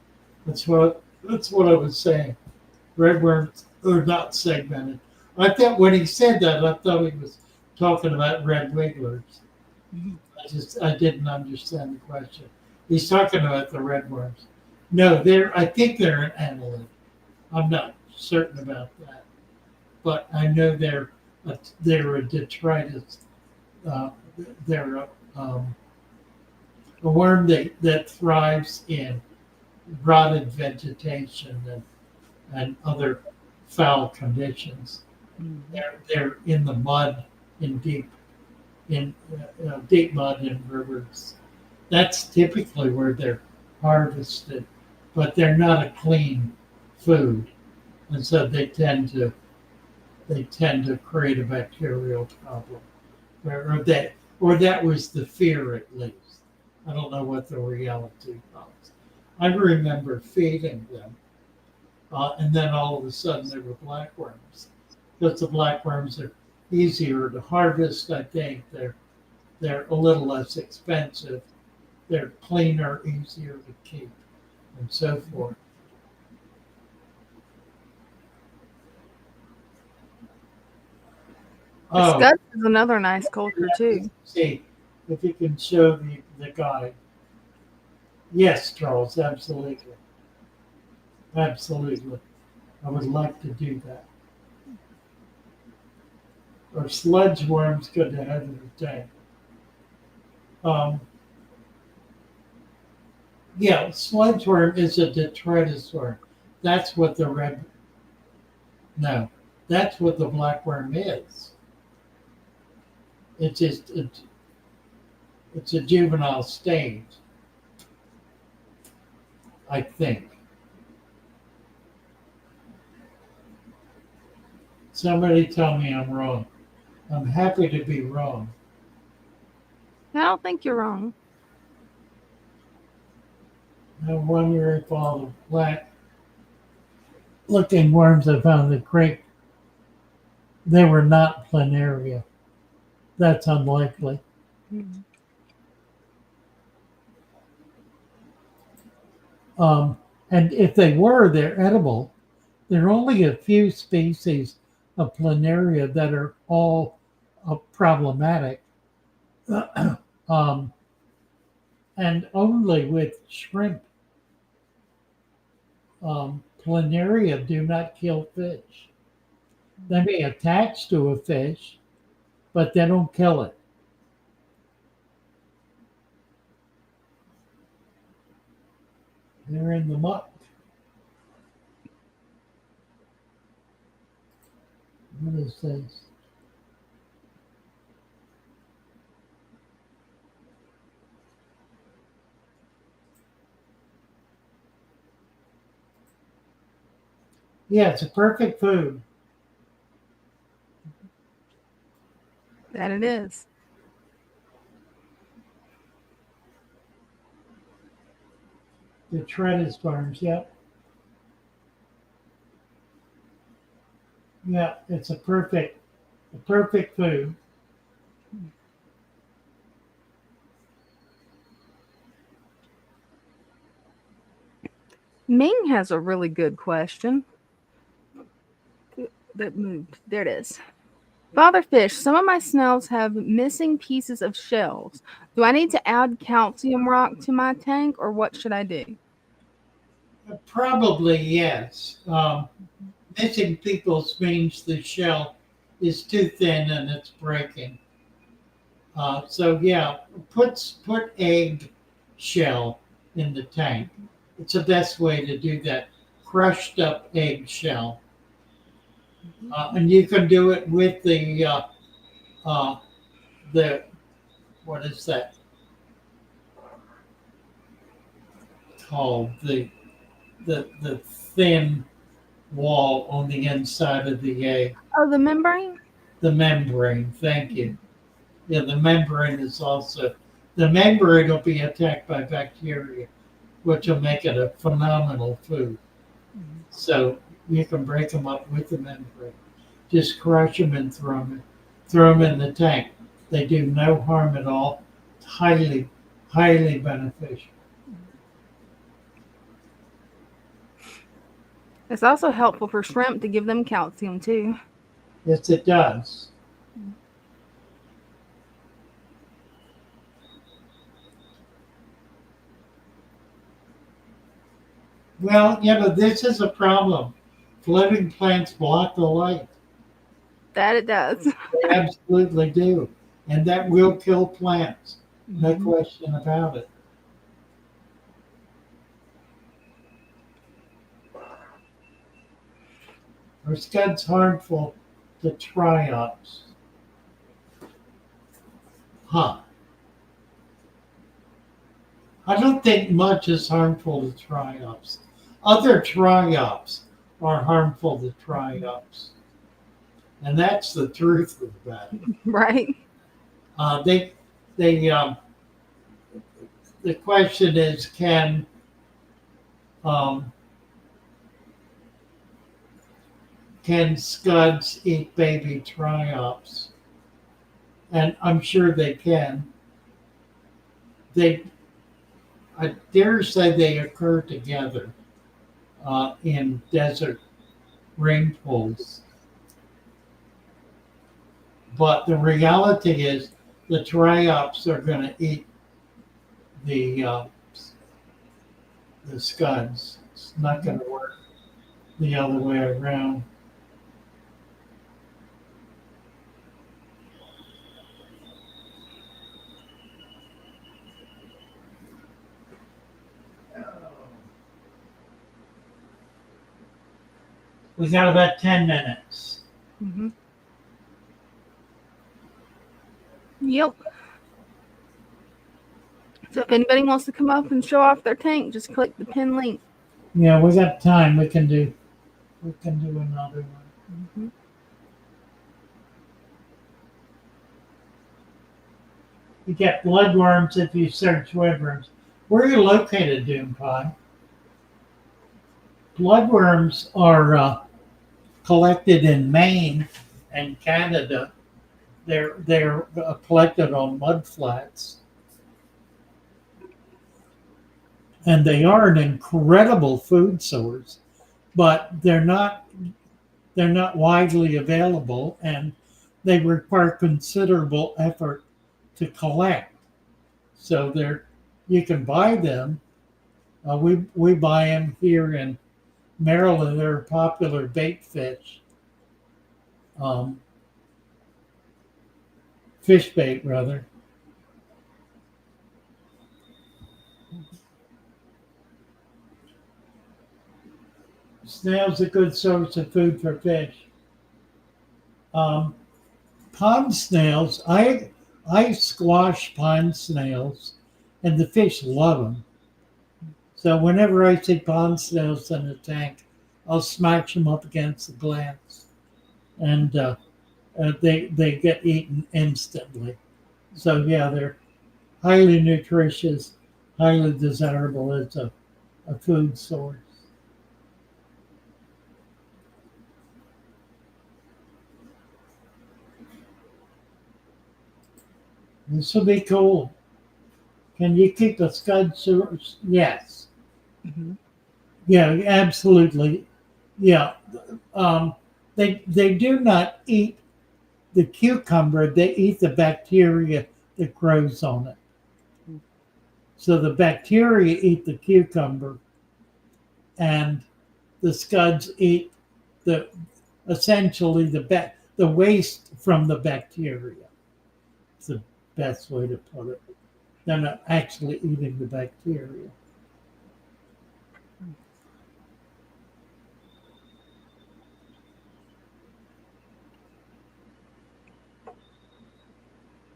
That's what I was saying. Redworms are not segmented. I thought when he said that, I thought he was talking about red wigglers. I didn't understand the question. He's talking about the redworms. No, I think they're an annelid. I'm not certain about that, but I know they're a detritus. They're a worm that thrives in rotted vegetation and other foul conditions. They're in the mud, in deep mud in rivers. That's typically where they're harvested, but they're not a clean food, and so they tend to create a bacterial problem, or that was the fear at least. I don't know what the reality was. I remember feeding them, and then all of a sudden there were blackworms. Because the blackworms are easier to harvest, I think. They're a little less expensive. They're cleaner, easier to keep, and so forth. Oh, Discus is another nice culture too. see if you can show the guide. Yes, Charles, absolutely. Absolutely. I would like to do that. Or sludge worms could have had the tank. Yeah, sludge worm is a detritus worm. That's what that's what the black worm is. It's just it's a juvenile stage, I think. Somebody tell me I'm wrong. I'm happy to be wrong. I don't think you're wrong. I wonder if all the black looking worms I found in the creek, they were not planaria. That's unlikely. And if they were, they're edible. There are only a few species of planaria that are all problematic. And only with shrimp. Planaria do not kill fish. They may attach to a fish, but they don't kill it. They're in the muck. What is this? Yeah, it's a perfect food. That it is. Detritus worms, yep. Yeah, it's a perfect food. Ming has a really good question. That moved. There it is. Father Fish, some of my snails have missing pieces of shells. Do I need to add calcium rock to my tank, or what should I do? Probably yes. Missing peoples means the shell is too thin and it's breaking. So yeah, put egg shell in the tank. It's the best way to do that. Crushed up egg shell. And you can do it with the what is that called? The thin wall on the inside of the egg. Oh, the membrane? The membrane, thank you. Yeah, the membrane will be attacked by bacteria, which will make it a phenomenal food. So you can break them up with the membrane. Just crush them and throw them in the tank. They do no harm at all. Highly, highly beneficial. It's also helpful for shrimp to give them calcium too. Yes, it does. Well, this is a problem. Floating plants block the light. That it does. They absolutely do. And that will kill plants. No question about it. Are scuds harmful to triops? Huh. I don't think much is harmful to triops. Other triops are harmful to triops. And that's the truth of that. Right. The question is, can scuds eat baby triops? And I'm sure they can. I dare say they occur together in desert rain pools. But the reality is the triops are going to eat the scuds. It's not going to work the other way around. We got about 10 minutes. Mm-hmm. Yep. So if anybody wants to come up and show off their tank, just click the pin link. Yeah, we got time. We can do another one. Mm-hmm. You get bloodworms if you search webworms. Where are you located, Doom Pie? Bloodworms are collected in Maine and Canada. They're collected on mudflats, and they are an incredible food source. But they're not widely available, and they require considerable effort to collect. So you can buy them. We buy them here in Maryland. They're a popular bait fish. Fish bait, rather. Snail's a good source of food for fish. Pond snails, I squash pond snails, and the fish love them. So whenever I see pond snails in a tank, I'll smash them up against the glass, and they get eaten instantly. So yeah, they're highly nutritious, highly desirable as a food source. This will be cool. Can you keep the scud source? Yes. Mm-hmm. Yeah, absolutely. Yeah. They do not eat the cucumber. They eat the bacteria that grows on it. So the bacteria eat the cucumber, and the scuds eat essentially the waste from the bacteria. It's the best way to put it. They're not actually eating the bacteria.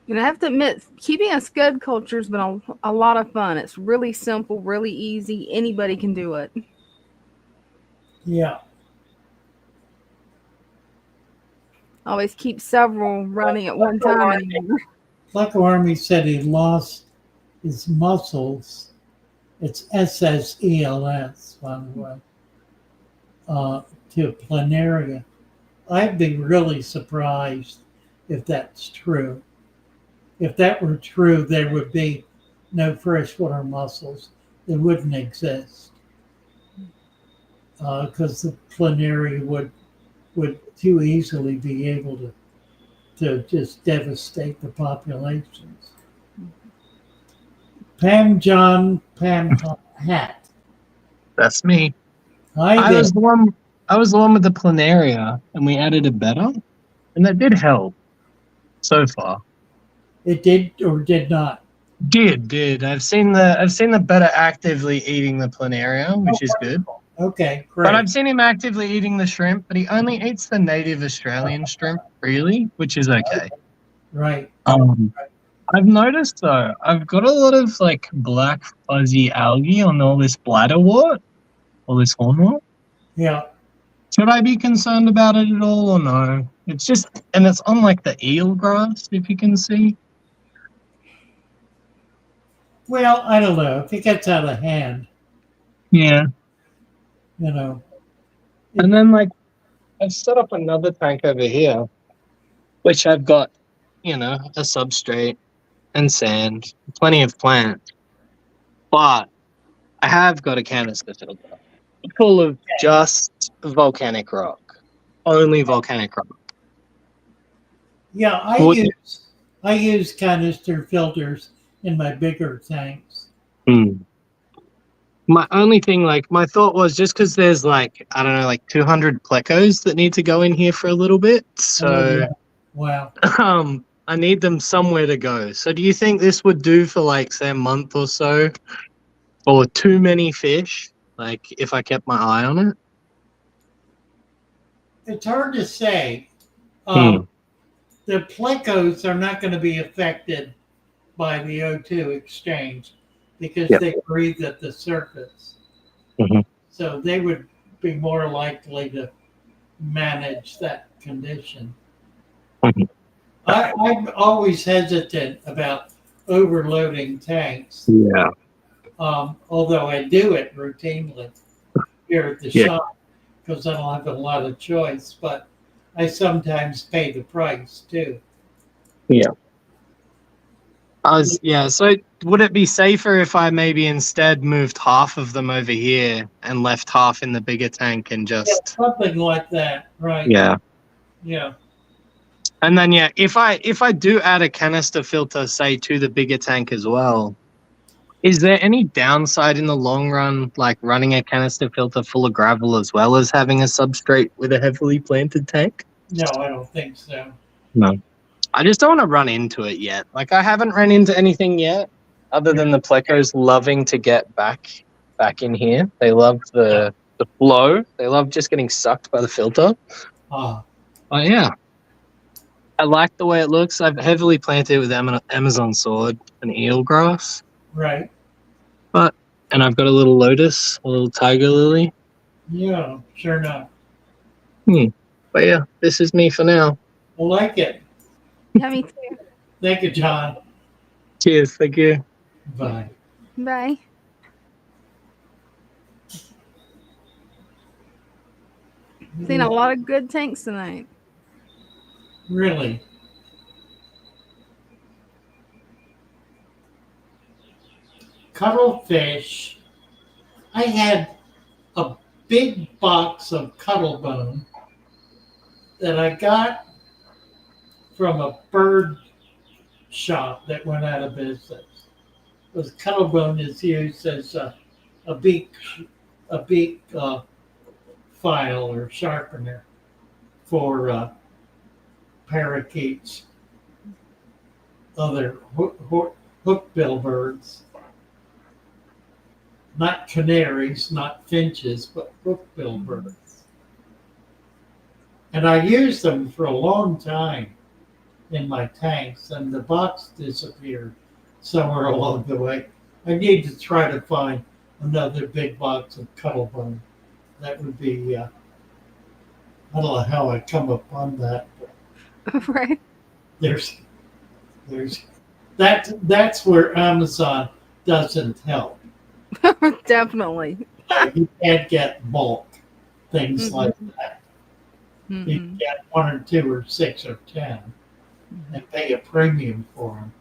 And I have to admit, keeping a scud culture has been a lot of fun. It's really simple, really easy. Anybody can do it. Yeah. Always keep several running at one time anymore. Like Army said, he lost his muscles. It's SSELS, by the way, to planaria. I'd be really surprised if that's true. If that were true, there would be no freshwater mussels. They wouldn't exist because the planaria would too easily be able to just devastate the populations. Pam Hat. That's me. Hi I there. was the one with the planaria, and we added a betta, and that did help so far. It did or did not? Did. I've seen the betta actively eating the planaria, which is good. Okay, But great. I've seen him actively eating the shrimp, but he only eats the native Australian shrimp, really, which is okay. Right. I've noticed though, I've got a lot of like black fuzzy algae on all this bladderwort, all this hornwort. Yeah. Should I be concerned about it at all or no? It's just, and it's on like the eel grass, if you can see. Well, I don't know. If it gets out of hand, Yeah. you know. And then like I've set up another tank over here, which I've got, a substrate and sand, plenty of plants. But I have got a canister filter full of just volcanic rock. Only volcanic rock. Yeah, I use canister filters in my bigger tanks. My only thing, like, my thought was just because there's like, I don't know, like 200 plecos that need to go in here for a little bit. So, Wow. I need them somewhere to go. So do you think this would do for like, say, a month or so? Or too many fish? Like, if I kept my eye on it? It's hard to say. The plecos are not going to be affected by the O2 exchange because they breathe at the surface. So they would be more likely to manage that condition. I'm always hesitant about overloading tanks. Yeah. Although I do it routinely here at the shop because I don't have a lot of choice, but I sometimes pay the price too. Yeah. So would it be safer if I maybe instead moved half of them over here and left half in the bigger tank and just something like that, right? Yeah. Yeah. And then if I do add a canister filter, say, to the bigger tank as well, is there any downside in the long run, like running a canister filter full of gravel as well as having a substrate with a heavily planted tank? No, I don't think so. No. I just don't want to run into it yet. Like, I haven't run into anything yet, other than the plecos loving to get back in here. They love the flow. They love just getting sucked by the filter. Ah. Oh yeah. I like the way it looks. I've heavily planted it with Amazon sword and eelgrass. Right. And I've got a little lotus, a little tiger lily. Yeah, sure enough. But yeah, this is me for now. I like it. Yeah, me too. Thank you, John. Cheers. Thank you. Bye. Bye. Seen a lot of good tanks tonight. Really? Cuttlefish. I had a big box of cuttlebone that I got from a bird shop that went out of business. Because cuttlebone is used as a beak file or sharpener for parakeets, other hookbill birds. Not canaries, not finches, but hookbill birds. And I used them for a long time in my tanks, and the box disappeared somewhere along the way. I need to try to find another big box of cuttlebone. That would be, I don't know how I come upon that. But right. That's where Amazon doesn't help. Definitely. You can't get bulk things like that. You can get 1 or 2 or 6 or 10 and pay a premium for them.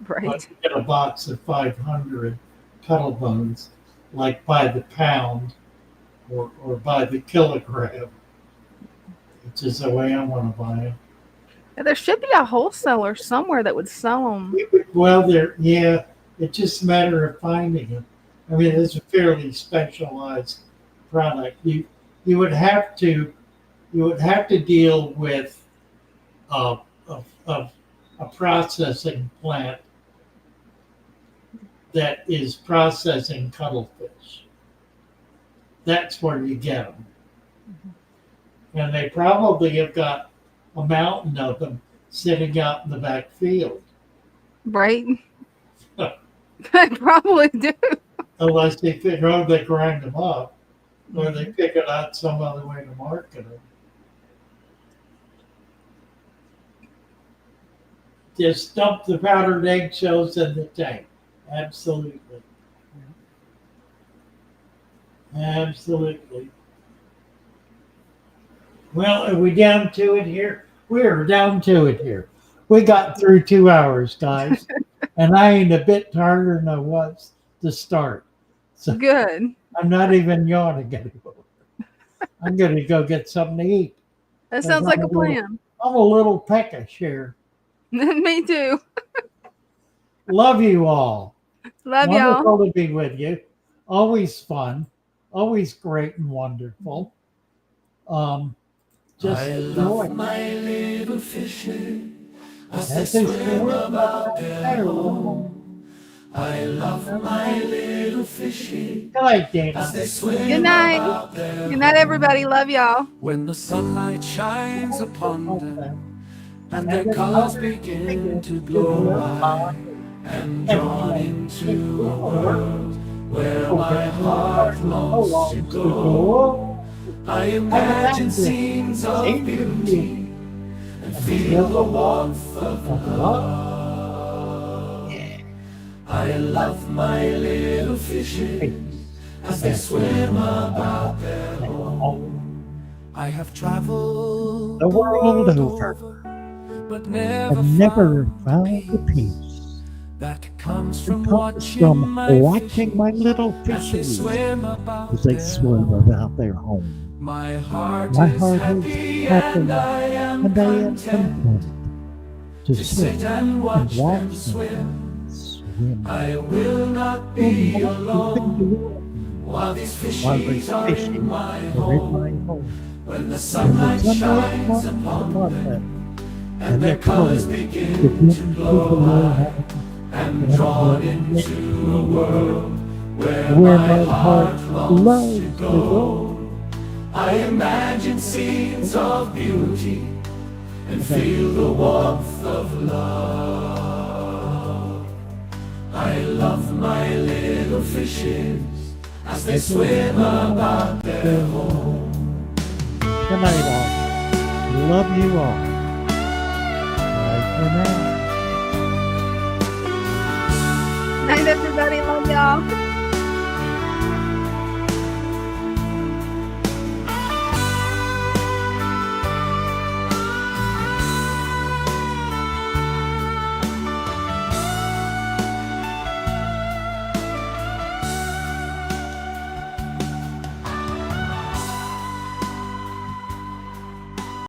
Right. But you get a box of 500 cuttlebones, like by the pound or by the kilogram, which is the way I want to buy them. There should be a wholesaler somewhere that would sell them. Well, it's just a matter of finding them. I mean, it's a fairly specialized product. You would have to deal with a processing plant that is processing cuttlefish. that's where you get them. And they probably have got a mountain of them sitting out in the back field. Right? They probably do. Unless they figure out they grind them up, or they pick it out some other way to market them. Just dump the powdered eggshells in the tank. Absolutely. Absolutely. Well, are we down to it here? We're down to it here. We got through 2 hours, guys. And I ain't a bit tired than I was to start. So Good. I'm not even yawning anymore. I'm going to go get something to eat. That sounds like a plan. I'm a little peckish here. Me too. Love you all. Love y'all. Wonderful to be with you. Always fun. Always great and wonderful. Just I love my little fishes as they they swim about their home. I love my little fishes Good night, Dana. as they swim Good night. about their Good night, everybody. Love y'all. When the sunlight shines upon them and their colors begin to glow, I am drawn into a world where my heart longs to go. I imagine scenes of beauty and feel the warmth of love. I love my little fishes as they swim about their home. I have traveled The world over, but I've never found the peace that comes that from comes from watching my little as they fishies swim about as they swim about their home. My heart My is heart happy is happy and I am and I am content content to to sit sit and watch them them swim. swim. I will not be alone while these While they fishies are in fishing my are in home. my home. When the And sunlight the sunlight shines shines upon upon them them, and their colors begin to glow, I am drawn into a world where my heart loves to go. I imagine scenes of beauty and feel the warmth of love. I love my little fishes as they swim about their home. Good night, all. Love you all. Bye for now. Night, everybody. Love y'all.